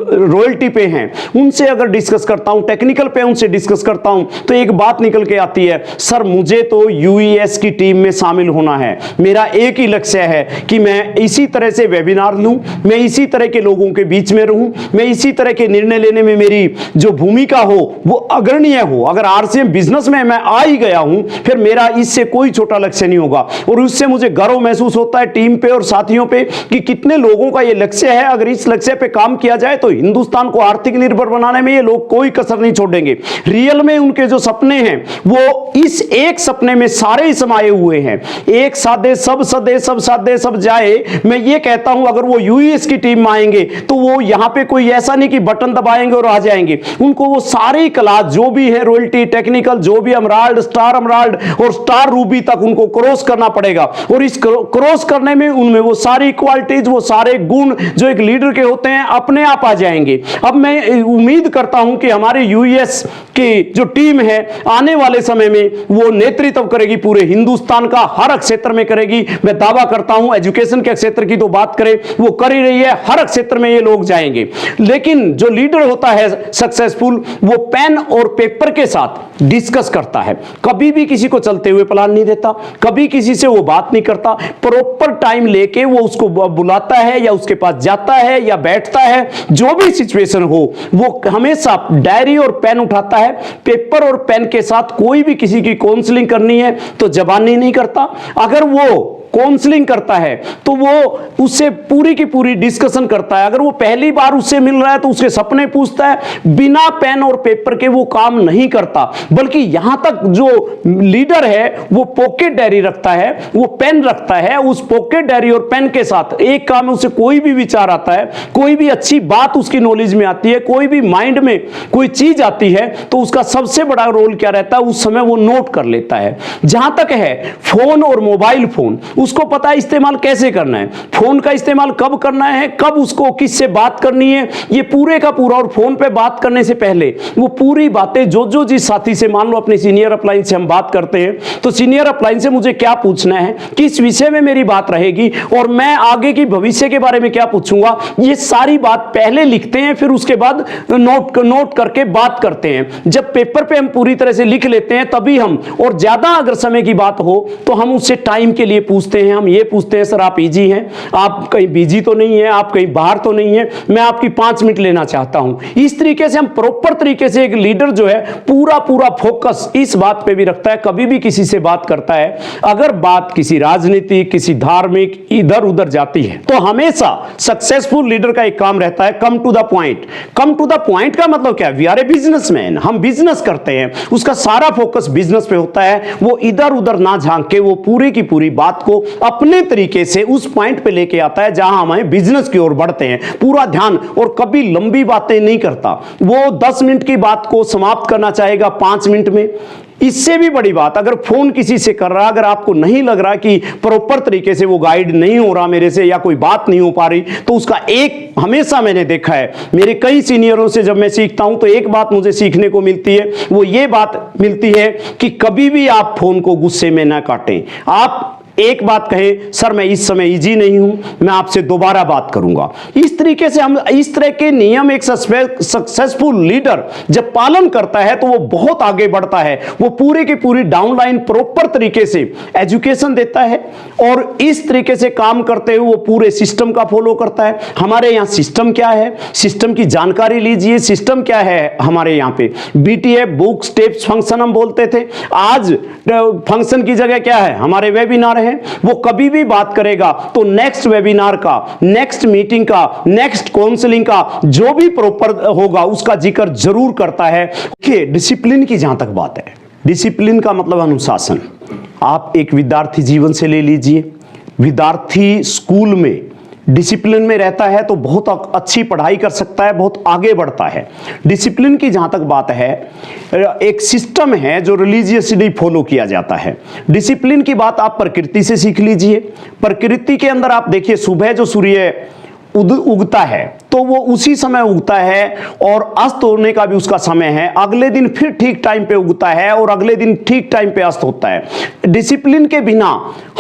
रॉयल्टी पे हैं उनसे अगर डिस्कस करता हूं, टेक्निकल पे उनसे डिस्कस करता हूं, तो एक बात निकल के आती है, सर मुझे तो यूईएस की टीम में शामिल होना है। मेरा एक ही लक्ष्य है कि मैं इसी तरह से वेबिनार लूं, मैं इसी तरह के लोगों के बीच में रहूं, मैं इसी तरह के निर्णय लेने में मेरी जो भूमिका हो वो अग्रणीय हो। अगर आरसीएम बिजनेस में मैं आ ही गया हूं, फिर मेरा इससे कोई छोटा लक्ष्य नहीं होगा। और उससे मुझे गर्व महसूस होता है टीम पे और साथियों पे कि कितने लोगों का ये लक्ष्य है। अगर इस लक्ष्य पे काम किया जाए तो हिंदुस्तान को आर्थिक निर्भर बनाने में ये लोग कोई कसर नहीं छोड़ेंगे। रियल में उनके जो सपने हैं वो इस एक सपने में सारे ही समाये हुए हैं। एक साधे सब सदे, सब साधे सब जाए। मैं ये कहता हूं अगर वो यूएस की टीम में आएंगे तो वो यहां पे कोई ऐसा नहीं कि बटन दबाएंगे और आ जाएंगे। उनको वो सारी क्लास जो भी है, रॉयल्टी, टेक्निकल, जो भी एमराल्ड, स्टार एमराल्ड और स्टार रूबी तक उनको क्रॉस करना पड़ेगा। और इस क्रॉस करने में उनमें वो सारी क्वालिटीज, वो सारे गुण जो एक लीडर के होते हैं अपने आप आ जाएंगे। अब मैं उम्मीद करता हूं कि हमारे यूएस की जो टीम है आने वाले समय में वो नेतृत्व करेगी पूरे हिंदुस्तान का, हर क्षेत्र में करेगी। मैं दावा करता हूं एजुकेशन के क्षेत्र की तो बात करें, वो कर ही रही है, हर क्षेत्र में ये लोग जाएंगे। लेकिन जो लीडर होता है सक्सेसफुल, वो पेन और पेपर के साथ डिस्कस करता है, कभी भी किसी को चलते हुए प्लान नहीं देता, कभी किसी से वो बात नहीं करता। प्रॉपर टाइम लेके वो उसको बुलाता है या उसके पास जाता है या बैठता है, जो भी सिचुएशन हो वो हमेशा डायरी और पेन उठाता है। पेपर और पेन के साथ कोई भी किसी की काउंसलिंग करनी है तो जबानी नहीं करता। अगर वो काउंसलिंग करता है तो वो उससे पूरी की पूरी डिस्कशन करता है। अगर वो पहली बार उससे मिल रहा है तो उसके सपने पूछता है। बिना पेन और पेपर के वो काम नहीं करता, बल्कि यहां तक जो लीडर है वो पॉकेट डायरी रखता है, वो पेन रखता है। उस पॉकेट डायरी और पेन के साथ एक काम है, उसे कोई भी विचार आता है, कोई भी अच्छी बात उसकी नॉलेज में आती है, कोई भी माइंड में कोई चीज आती है, तो उसका सबसे बड़ा रोल क्या रहता है, उस समय वो नोट कर लेता है। जहां तक है फोन और मोबाइल फोन, उसको पता है इस्तेमाल कैसे करना है, फोन का इस्तेमाल कब करना है, कब उसको किससे बात करनी है, ये पूरे का पूरा। और फोन पे बात करने से पहले वो पूरी बातें जो जिस साथी से, मान लो अपने सीनियर अपलाइन से हम बात करते हैं, तो सीनियर अपलाइन से मुझे क्या पूछना है, किस विषय में मेरी बात रहेगी और मैं आगे की भविष्य के बारे में क्या पूछूंगा, ये सारी बात पहले लिखते हैं, फिर उसके बाद नोट करके बात करते हैं। जब पेपर पे हम पूरी तरह से लिख लेते हैं तभी हम, और ज्यादा अगर समय की बात हो तो हम उससे टाइम के लिए पूछते हैं। हम ये पूछते हैं, सर आप इजी हैं, आप कहीं बिजी तो नहीं है, आप कहीं बाहर तो नहीं है, मैं आपकी 5 मिनट लेना चाहता हूं। इस तरीके से हम प्रॉपर तरीके से, एक लीडर जो है पूरा फोकस इस बात पे भी रखता है कभी भी किसी से बात करता है। अगर बात किसी राजनीति, किसी धार्मिक, इधर उधर जाती है तो हमेशा सक्सेसफुल लीडर का एक काम रहता है, come to the point. Come to the point का मतलब क्या है, वी आर ए बिजनेसमैन, हम बिजनेस करते हैं, उसका सारा फोकस बिजनेस पे होता है। वो इधर उधर ना झांक के वो पूरी की पूरी बात को अपने तरीके से उस पॉइंट पे लेके आता है जहां हमें बिजनेस की ओर बढ़ते हैं, पूरा ध्यान। और कभी लंबी बातें नहीं करता, वो 10 मिनट की बात को समाप्त करना चाहेगा 5 मिनट में, इससे भी बड़ी बात, अगर फोन किसी से कर रहा, अगर आपको नहीं लग रहा कि प्रॉपर तरीके से वो गाइड नहीं हो रहा मेरे से, या कोई बात नहीं हो पा रही, तो उसका एक, हमेशा मैंने देखा है मेरे कई सीनियरों से जब मैं सीखता हूं तो एक बात मुझे सीखने को मिलती है, वो ये बात मिलती है कि कभी भी आप फोन को गुस्से में ना काटें। आप एक बात कहें, सर मैं इस समय इजी नहीं हूं, मैं आपसे दोबारा बात करूंगा। इस तरीके से हम, इस तरह के नियम एक सक्सेसफुल लीडर जब पालन करता है तो वो बहुत आगे बढ़ता है। वो पूरे की पूरी डाउनलाइन प्रॉपर तरीके से एजुकेशन देता है और इस तरीके से काम करते हुए वो पूरे सिस्टम का फॉलो करता है। हमारे यहां सिस्टम क्या है, सिस्टम की जानकारी लीजिए। सिस्टम क्या है हमारे यहां पे, BTF, बुक, स्टेप्स, फंक्शन हम बोलते थे। आज फंक्शन की जगह क्या है, हमारे वेबिनार है। वो कभी भी बात करेगा तो नेक्स्ट वेबिनार का, नेक्स्ट मीटिंग का, नेक्स्ट काउंसलिंग का जो भी प्रॉपर होगा उसका जिक्र जरूर करता है। देखिए, डिसिप्लिन की जहां तक बात है, डिसिप्लिन का मतलब अनुशासन। आप एक विद्यार्थी जीवन से ले लीजिए, विद्यार्थी स्कूल में डिसिप्लिन में रहता है तो बहुत अच्छी पढ़ाई कर सकता है, बहुत आगे बढ़ता है। डिसिप्लिन की जहां तक बात है, एक सिस्टम है जो रिलीजियसली फॉलो किया जाता है। डिसिप्लिन की बात आप प्रकृति से सीख लीजिए। प्रकृति के अंदर आप देखिए, सुबह जो सूर्य उगता है तो वो उसी समय उगता है और अस्त होने का भी उसका समय है। अगले दिन फिर ठीक टाइम पे उगता है और अगले दिन ठीक टाइम पे अस्त होता है। डिसिप्लिन के बिना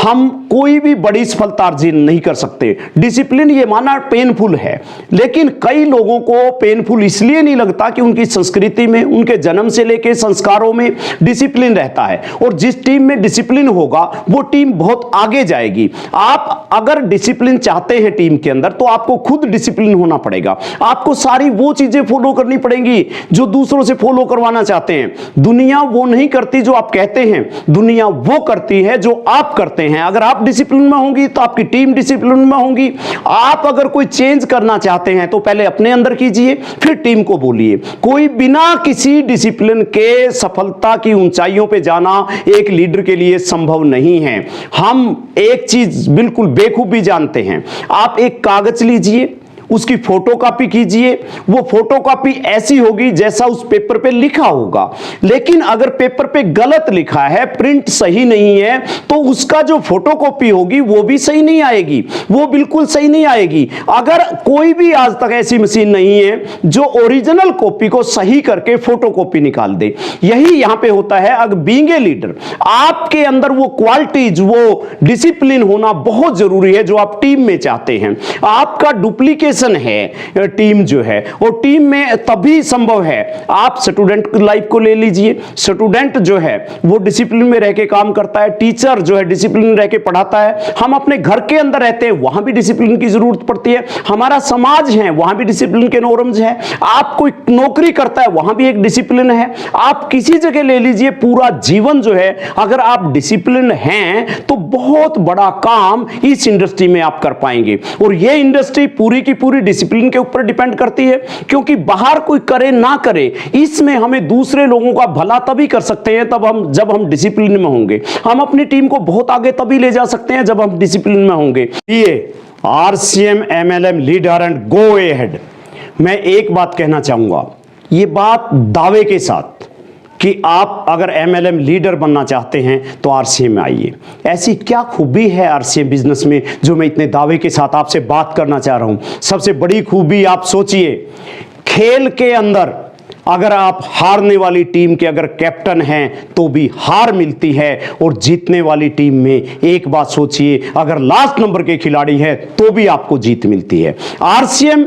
हम कोई भी बड़ी सफलता अर्जित नहीं कर सकते। डिसिप्लिन ये माना पेनफुल है, लेकिन कई लोगों को पेनफुल इसलिए नहीं लगता कि उनकी संस्कृति में, उनके जन्म से लेकर संस्कारों में डिसिप्लिन रहता है। और जिस टीम में डिसिप्लिन होगा वो टीम बहुत आगे जाएगी। आप अगर डिसिप्लिन चाहते हैं टीम के अंदर तो आपको खुद डिसिप्लिन होना पड़ेगा। आपको सारी वो चीजें फॉलो करनी पड़ेंगी जो दूसरों से फॉलो करवाना चाहते हैं। दुनिया वो नहीं करती जो आप कहते हैं, दुनिया वो करती है जो आप करते हैं। अगर आप डिसिप्लिन में होंगी तो आपकी टीम डिसिप्लिन में होगी। आप अगर कोई चेंज करना चाहते हैं तो पहले अपने अंदर कीजिए, फिर टीम को बोलिए। कोई बिना किसी डिसिप्लिन के सफलता की ऊंचाइयों पे जाना एक लीडर के लिए संभव नहीं है। हम एक चीज बिल्कुल बेखूबी जानते हैं। आप एक कागज लीजिए, उसकी फोटोकॉपी कीजिए। वो फोटोकॉपी ऐसी होगी जैसा उस पेपर पे लिखा होगा, लेकिन अगर पेपर पे गलत लिखा है, प्रिंट सही नहीं है, तो उसका जो फोटोकॉपी होगी वो भी सही नहीं आएगी, वो बिल्कुल सही नहीं आएगी। अगर कोई भी आज तक ऐसी मशीन नहीं है जो ओरिजिनल कॉपी को सही करके फोटोकॉपी निकाल दे। यही यहां पे होता है। अगर बीइंग ए लीडर आपके अंदर वो क्वालिटीज, वो डिसिप्लिन होना बहुत जरूरी है जो आप टीम में चाहते हैं। आपका डुप्लीकेशन है टीम जो है, और टीम में तभी संभव है। आप स्टूडेंट लाइफ को ले लीजिए। स्टूडेंट जो है वो डिसिप्लिन में रह के काम करता है, टीचर जो है डिसिप्लिन में रह के पढ़ाता है। हम अपने घर के अंदर रहते हैं, वहां भी डिसिप्लिन की जरूरत पड़ती है। हमारा समाज है, वहां भी डिसिप्लिन के नॉर्म्स है। आप कोई नौकरी करता है, वहां भी एक डिसिप्लिन है। आप किसी जगह ले लीजिए, पूरा जीवन जो है, अगर आप डिसिप्लिन हैं तो बहुत बड़ा काम इस इंडस्ट्री में आप कर पाएंगे। और यह इंडस्ट्री पूरी की पूरी डिसिप्लिन के ऊपर डिपेंड करती है, क्योंकि बाहर कोई करे ना करे, इसमें हमें दूसरे लोगों का भला तभी कर सकते हैं जब हम डिसिप्लिन में होंगे। हम अपनी टीम को बहुत आगे तभी ले जा सकते हैं जब हम डिसिप्लिन में होंगे। ये RCM MLM leader and go ahead. मैं एक बात कहना चाहूंगा, ये बात दावे के साथ, कि आप अगर MLM लीडर बनना चाहते हैं तो RCM में आइए। ऐसी क्या खूबी है RCM बिजनेस में जो मैं इतने दावे के साथ आपसे बात करना चाह रहा हूं। सबसे बड़ी खूबी आप सोचिए, खेल के अंदर अगर आप हारने वाली टीम के अगर कैप्टन हैं तो भी हार मिलती है, और जीतने वाली टीम में एक बात सोचिए, अगर लास्ट नंबर के खिलाड़ी हैं तो भी आपको जीत मिलती है। RCM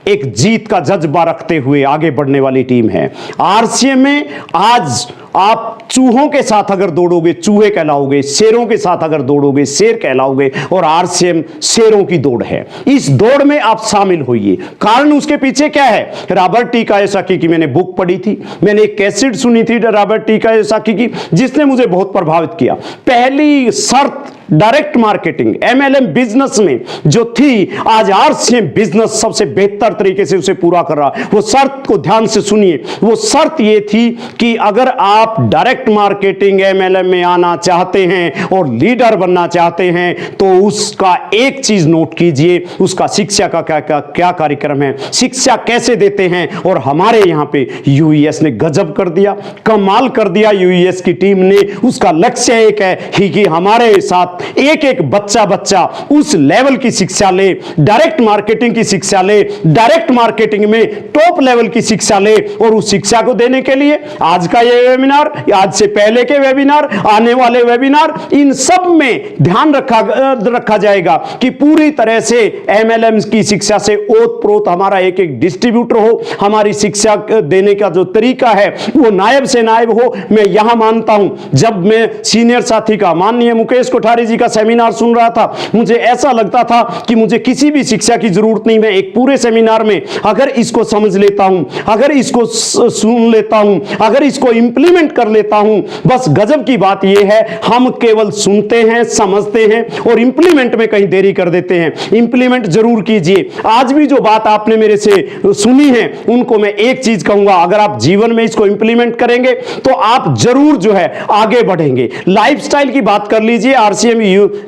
एक जीत का जज्बा रखते हुए आगे बढ़ने वाली टीम है। RCM में आज आप चूहों के साथ अगर दौड़ोगे चूहे कहलाओगे, शेरों के साथ अगर दौड़ोगे शेर कहलाओगे, और RCM शेरों की दौड़ है। इस दौड़ में आप शामिल होइए। कारण उसके पीछे क्या है? रॉबर्ट टी कायोसाकी की मैंने बुक पढ़ी थी, मैंने एक कैसेट सुनी थी रॉबर्ट टी कायोसाकी की, जिसने मुझे बहुत प्रभावित किया। पहली शर्त डायरेक्ट मार्केटिंग एमएलएम बिजनेस में जो थी, आज आरसीएम बिजनेस सबसे बेहतर तरीके से उसे पूरा कर रहा। वो शर्त को ध्यान से सुनिए, वो शर्त ये थी कि अगर आप डायरेक्ट मार्केटिंग एमएलएम में आना चाहते हैं और लीडर बनना चाहते हैं तो उसका एक चीज नोट कीजिए, उसका शिक्षा का क्या कार्यक्रम है, शिक्षा कैसे देते हैं। और हमारे यहां पे यूईएस ने गजब कर दिया, कमाल कर दिया यूईएस की टीम ने। उसका लक्ष्य एक है कि हमारे साथ एक एक बच्चा उस लेवल की शिक्षा ले, डायरेक्ट मार्केटिंग की शिक्षा ले, डायरेक्ट मार्केटिंग में टॉप लेवल की शिक्षा ले। और उस शिक्षा को देने के लिए आज का ये वेबिनार, आज से पहले के वेबिनार, आने वाले वेबिनार, इन सब में ध्यान रखा जाएगा कि पूरी तरह से एमएलएम की शिक्षा से ओत-प्रोत हमारा एक एक डिस्ट्रीब्यूटर हो, हमारी शिक्षा देने का जो तरीका है वो नायब से नायब हो। मैं यहां मानता हूं, जब मैं सीनियर साथी का, माननीय मुकेश कोठारी जी का सेमिनार सुन रहा था, मुझे ऐसा लगता था कि मुझे किसी भी शिक्षा की जरूरत नहीं। मैं एक पूरे सेमिनार में अगर इसको समझ लेता हूं, अगर इसको सुन लेता हूं, अगर इसको इंप्लीमेंट कर लेता हूं, बस गजब की बात यह है, हम केवल सुनते हैं, समझते हैं और इंप्लीमेंट में कहीं देरी कर देते हैं। इंप्लीमेंट जरूर कीजिए। आज भी जो बात आपने मेरे से सुनी है, उनको मैं एक चीज कहूंगा, अगर आप जीवन में इसको इंप्लीमेंट करेंगे तो आप जरूर जो है आगे बढ़ेंगे। लाइफस्टाइल की बात कर लीजिए, आरसीएम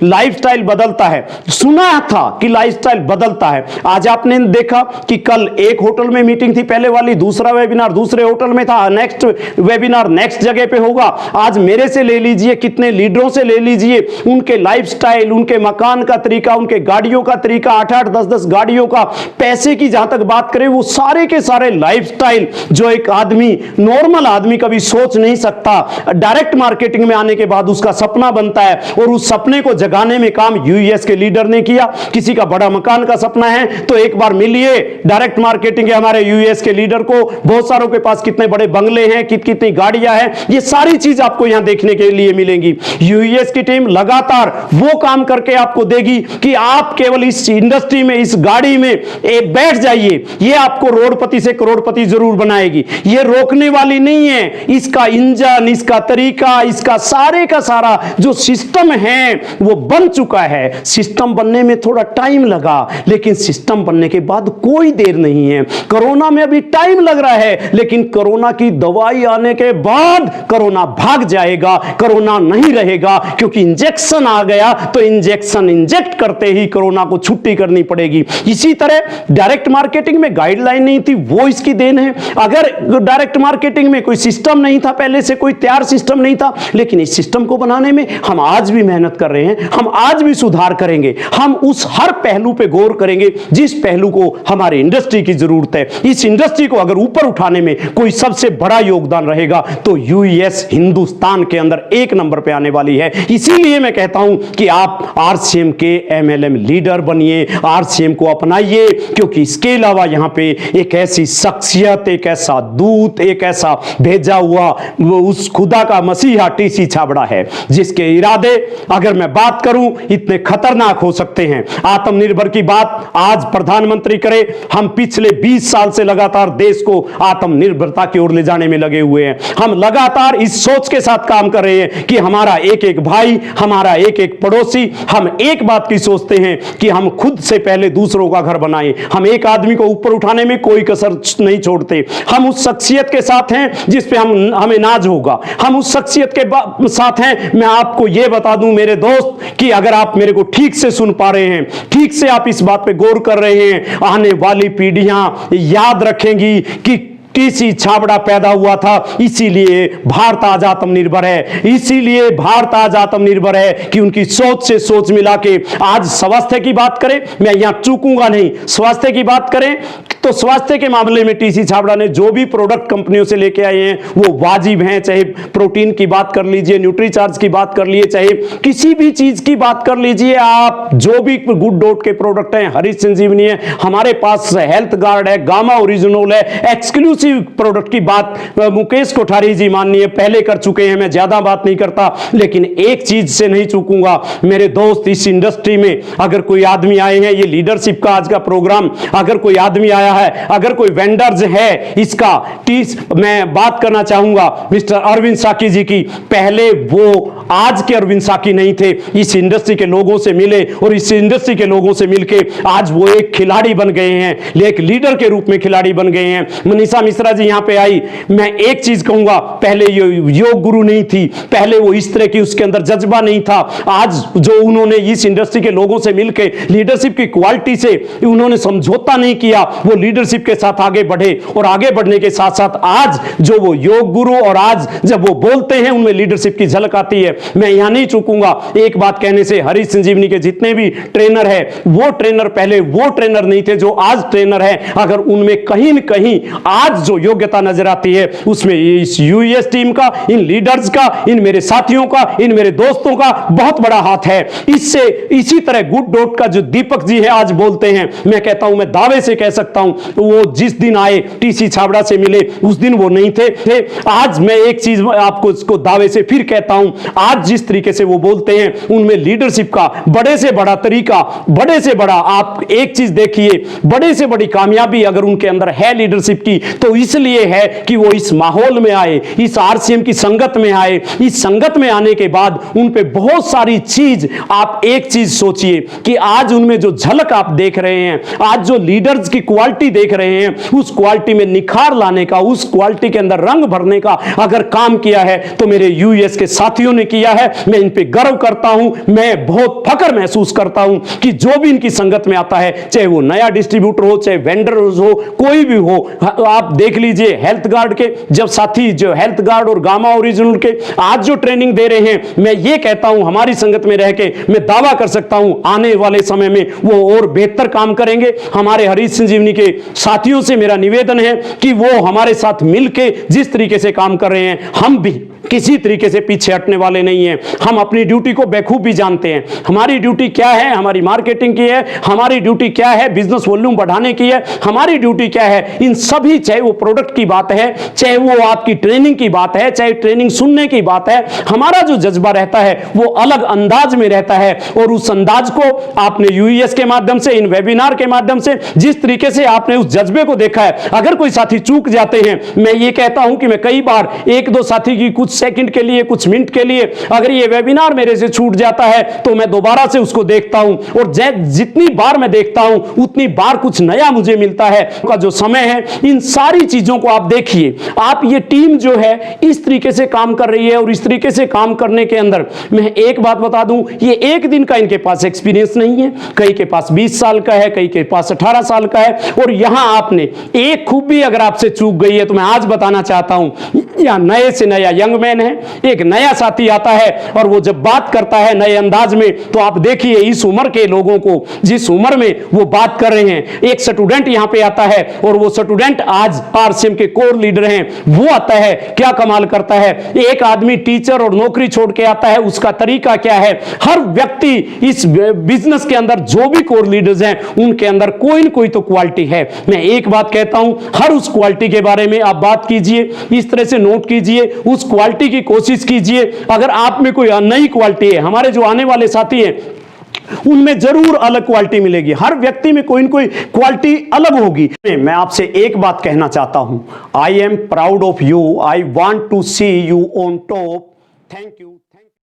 लाइफस्टाइल बदलता है। सुना था कि लाइफस्टाइल बदलता है। आज आपने देखा कि कल एक होटल में मीटिंग थी पहले वाली, दूसरा वेबिनार दूसरे होटल में था, नेक्स्ट वेबिनार नेक्स्ट जगह पे होगा। आज मेरे से ले लीजिए, कितने लीडरों से ले लीजिए, उनके लाइफस्टाइल, उनके मकान का तरीका, उनके गाड़ियों का तरीका, 8-8, 10-10 गाड़ियों का, पैसे की जहां तक बात करें, वो सारे के सारे लाइफस्टाइल जो एक आदमी, नॉर्मल आदमी कभी सोच नहीं सकता, डायरेक्ट मार्केटिंग में आने के बाद उसका सपना बनता है। और उस सपने को जगाने में काम यूएस के लीडर ने किया। किसी का बड़ा मकान का सपना है तो एक बार मिलिए डायरेक्ट मार्केटिंग के हमारे यूएस के लीडर को। बहुत सारों के पास कितने बड़े बंगले हैं, कितनी गाड़ियां हैं, ये सारी चीज आपको यहां देखने के लिए मिलेंगी। यूएस की टीम लगातार वो काम करके आपको देगी कि आप केवल इस इंडस्ट्री में, इस गाड़ी में बैठ जाइए, ये आपको रोडपति से करोड़पति जरूर बनाएगी। ये रोकने वाली नहीं है। इसका इंजन, इसका तरीका, इसका सारे का सारा जो सिस्टम है वो बन चुका है। सिस्टम बनने में थोड़ा टाइम लगा, लेकिन सिस्टम बनने के बाद कोई देर नहीं है। कोरोना में अभी टाइम लग रहा है, लेकिन कोरोना की दवाई आने के बाद कोरोना भाग जाएगा, कोरोना नहीं रहेगा, क्योंकि इंजेक्शन आ गया तो इंजेक्शन इंजेक्ट करते ही कोरोना को छुट्टी करनी पड़ेगी। इसी तरह डायरेक्ट मार्केटिंग में गाइडलाइन नहीं थी, वो इसकी देन है। अगर डायरेक्ट मार्केटिंग में कोई सिस्टम नहीं था, पहले से कोई तैयार सिस्टम नहीं था, लेकिन इस सिस्टम को बनाने में हम आज भी मेहनत कर रहे हैं, हम आज भी सुधार करेंगे। हम उस हर पहलू पे गौर करेंगे जिस पहलू को हमारे इंडस्ट्री की जरूरत है। इस इंडस्ट्री को अगर ऊपर उठाने में कोई सबसे बड़ा योगदान रहेगा तो यूएस हिंदुस्तान के अंदर एक नंबर पे आने वाली है। इसीलिए मैं कहता हूं कि आप आरसीएम के एमएलएम लीडर बनिए, आरसीएम को अपनाइए, क्योंकि इसके अलावा यहां पे एक ऐसी शख्सियत, एक ऐसा दूत, एक ऐसा भेजा हुआ उस खुदा का मसीहा टीसी छाबड़ा है, जिसके इरादे अगर मैं बात करूं इतने खतरनाक हो सकते हैं। आत्मनिर्भर की बात आज प्रधानमंत्री करे, हम पिछले 20 साल से लगातार देश को आत्मनिर्भरता की ओर ले जाने में लगे हुए हैं। हम लगातार इस सोच के साथ काम कर रहे हैं कि हमारा एक एक भाई, हमारा एक एक पड़ोसी, हम एक बात की सोचते हैं कि हम खुद से पहले दूसरों का घर बनाएं। हम एक आदमी को ऊपर उठाने में कोई कसर नहीं छोड़ते। हम उस शख्सियत के साथ हैं जिस पे हमें नाज होगा, हम उस शख्सियत के साथ हैं। मैं आपको यह बता दूं मेरे दोस्त कि अगर आप मेरे को ठीक से सुन पा रहे हैं, ठीक से आप इस बात पे गौर कर रहे हैं, आने वाली पीढ़ियां याद रखेंगी कि टीसी छाबड़ा पैदा हुआ था, इसीलिए भारत आज आत्मनिर्भर है। इसीलिए भारत आज आत्मनिर्भर है कि उनकी सोच से सोच मिला के आज स्वास्थ्य की बात करें, मैं यहां चूकूंगा नहीं, स्वास्थ्य की बात करें तो स्वास्थ्य के मामले में टीसी छाबड़ा ने जो भी प्रोडक्ट कंपनियों से लेके आए हैं वो वाजिब हैं। चाहे प्रोटीन की बात कर लीजिए, न्यूट्रीचार्ज की बात कर लीजिए, चाहे किसी भी चीज की बात कर लीजिए, आप जो भी गुड डॉट के प्रोडक्ट हैं, हरीश संजीवनी है, हमारे पास हेल्थ गार्ड है, गामा ओरिजिनल है, एक्सक्लूसिव प्रोडक्ट की बात मुकेश कोठारी जी माननीय पहले कर चुके हैं। मैं ज्यादा बात नहीं करता, लेकिन एक चीज से नहीं चूकूंगा मेरे दोस्त, इस इंडस्ट्री में अगर कोई आदमी आए हैं, ये लीडरशिप का आज का प्रोग्राम, अगर कोई आदमी आया है, अगर कोई वेंडर्स है, इसका मैं बात करना चाहूंगा मिस्टर अरविंद साकी जी की। पहले वो आज के अरविंद साकी नहीं थे। इस इंडस्ट्री के लोगों से मिले और इस इंडस्ट्री के लोगों से मिलके आज वो एक खिलाड़ी बन गए हैं, एक लीडर के रूप में खिलाड़ी बन गए हैं। मनीषा मिश्रा जी यहां पे आई, मैं एक चीज कहूंगा, पहले ये योग गुरु नहीं थी, पहले वो इस तरह की उसके अंदर जज्बा नहीं था। आज जो उन्होंने इस इंडस्ट्री के लोगों से मिलकर लीडरशिप की क्वालिटी से उन्होंने समझौता नहीं किया, वो लीडरशिप के साथ आगे बढ़े और आगे बढ़ने के साथ साथ आज जो वो योग गुरु और आज जब वो बोलते हैं उनमें लीडरशिप की झलक आती है। मैं यहां नहीं चूकूंगा एक बात कहने से, हरीश संजीवनी के जितने भी ट्रेनर है वो ट्रेनर पहले वो ट्रेनर नहीं थे जो आज ट्रेनर है। अगर उनमें कहीं न कहीं आज जो योग्यता नजर आती है उसमें इस यूएस टीम का, इन लीडर्स का, इन मेरे साथियों का, इन मेरे दोस्तों का बहुत बड़ा हाथ है। इससे इसी तरह गुड डॉट का जो दीपक जी है आज बोलते हैं, मैं कहता हूं, मैं दावे से कह सकता हूं, वो जिस दिन आए टीसी छाबड़ा से मिले उस दिन वो नहीं थे। आज मैं एक चीज आपको इसको दावे से फिर कहता हूं, आज जिस तरीके से वो बोलते हैं उनमें लीडरशिप का बड़े से बड़ा तरीका, बड़े से बड़ा, आप एक चीज देखिए, बड़े से बड़ी कामयाबी अगर उनके अंदर है लीडरशिप की तो इसलिए है कि वो इस माहौल में आए, इस आरसीएम की संगत में आए। इस संगत में आने के बाद उन पे बहुत सारी चीज, आप एक चीज सोचिए कि आज उनमें जो झलक आप देख रहे हैं, आज जो लीडर्स की क्वालिटी देख रहे हैं, उस क्वालिटी में निखार लाने का, उस क्वालिटी के अंदर रंग भरने का अगर काम किया है तो मेरे यूएस के साथियों ने किया है। मैं इन पे गर्व करता हूं, मैं बहुत फख्र महसूस करता हूं कि जो भी इनकी संगत में आता है, चाहे वो नया डिस्ट्रीब्यूटर हो, चाहे वेंडर हो, कोई भी हो। आप देख लीजिए हेल्थ गार्ड के जब साथी, जो हेल्थ गार्ड और गामा ओरिजिनल के आज जो ट्रेनिंग दे रहे हैं, मैं ये कहता हूं हमारी संगत में रह के मैं दावा कर सकता हूं आने वाले समय में वो और बेहतर काम करेंगे। हमारे हरीश संजीवनी के साथियों से मेरा निवेदन है कि वो हमारे साथ मिलके जिस तरीके से काम कर रहे हैं, हम भी किसी तरीके से पीछे हटने वाले नहीं हैं। हम अपनी ड्यूटी को बेखूबी जानते हैं। हमारी ड्यूटी क्या है? हमारी मार्केटिंग की है। हमारी ड्यूटी क्या है? बिजनेस वॉल्यूम बढ़ाने की है। हमारी ड्यूटी क्या है? इन सभी, चाहे वो प्रोडक्ट की बात है, चाहे वो आपकी ट्रेनिंग की बात है, चाहे ट्रेनिंग सुनने की बात है, हमारा जो जज्बा रहता है वो अलग अंदाज में रहता है। और उस अंदाज को आपने यूएस के माध्यम से, इन वेबिनार के माध्यम से जिस तरीके से आपने उस जज्बे को देखा है, अगर कोई साथी चूक जाते हैं, मैं ये कहता हूं कि मैं कई बार एक दो साथी की कुछ सेकंड के लिए, कुछ मिनट के लिए अगर ये वेबिनार मेरे से छूट जाता है तो मैं दोबारा से उसको देखता हूं और जितनी बार मैं देखता हूं उतनी बार कुछ नया मुझे मिलता है। का जो समय है, इन सारी चीजों को आप देखिए। आप ये टीम जो है इस तरीके से काम कर रही है और इस तरीके से काम करने के अंदर मैं एक बात बता दूं, ये एक दिन का इनके पास एक्सपीरियंस नहीं है। कई के पास 20 साल का है, कई के पास 18 साल का है। और यहां आपने एक खूबी अगर आपसे चूक गई है तो मैं आज बताना चाहता हूं, यहां नए से नया यंग मैन है, एक नया साथी आता है और वो जब बात करता है नए अंदाज में, तो आप देखिए इस उम्र के लोगों को, जिस उम्र में वो बात कर रहे हैं। एक स्टूडेंट यहां पे आता है और वो स्टूडेंट आज आरसीएम के कोर लीडर हैं, वो आता है, क्या कमाल करता है। एक आदमी टीचर और नौकरी छोड़ के आता है, उसका तरीका क्या है। हर व्यक्ति इस बिजनेस के अंदर जो भी कोर लीडर्स हैं उनके अंदर कोई न कोई तो क्वालिटी है। मैं एक बात कहता हूं, हर उस क्वालिटी के बारे में आप बात कीजिए, इस तरह से नोट कीजिए, उस क्वालिटी की कोशिश कीजिए। अगर आप में कोई नई क्वालिटी है, हमारे जो आने वाले साथी हैं उनमें जरूर अलग क्वालिटी मिलेगी। हर व्यक्ति में कोई न कोई क्वालिटी अलग होगी। मैं आपसे एक बात कहना चाहता हूं, I am proud of you, I want to see you on top. Thank you.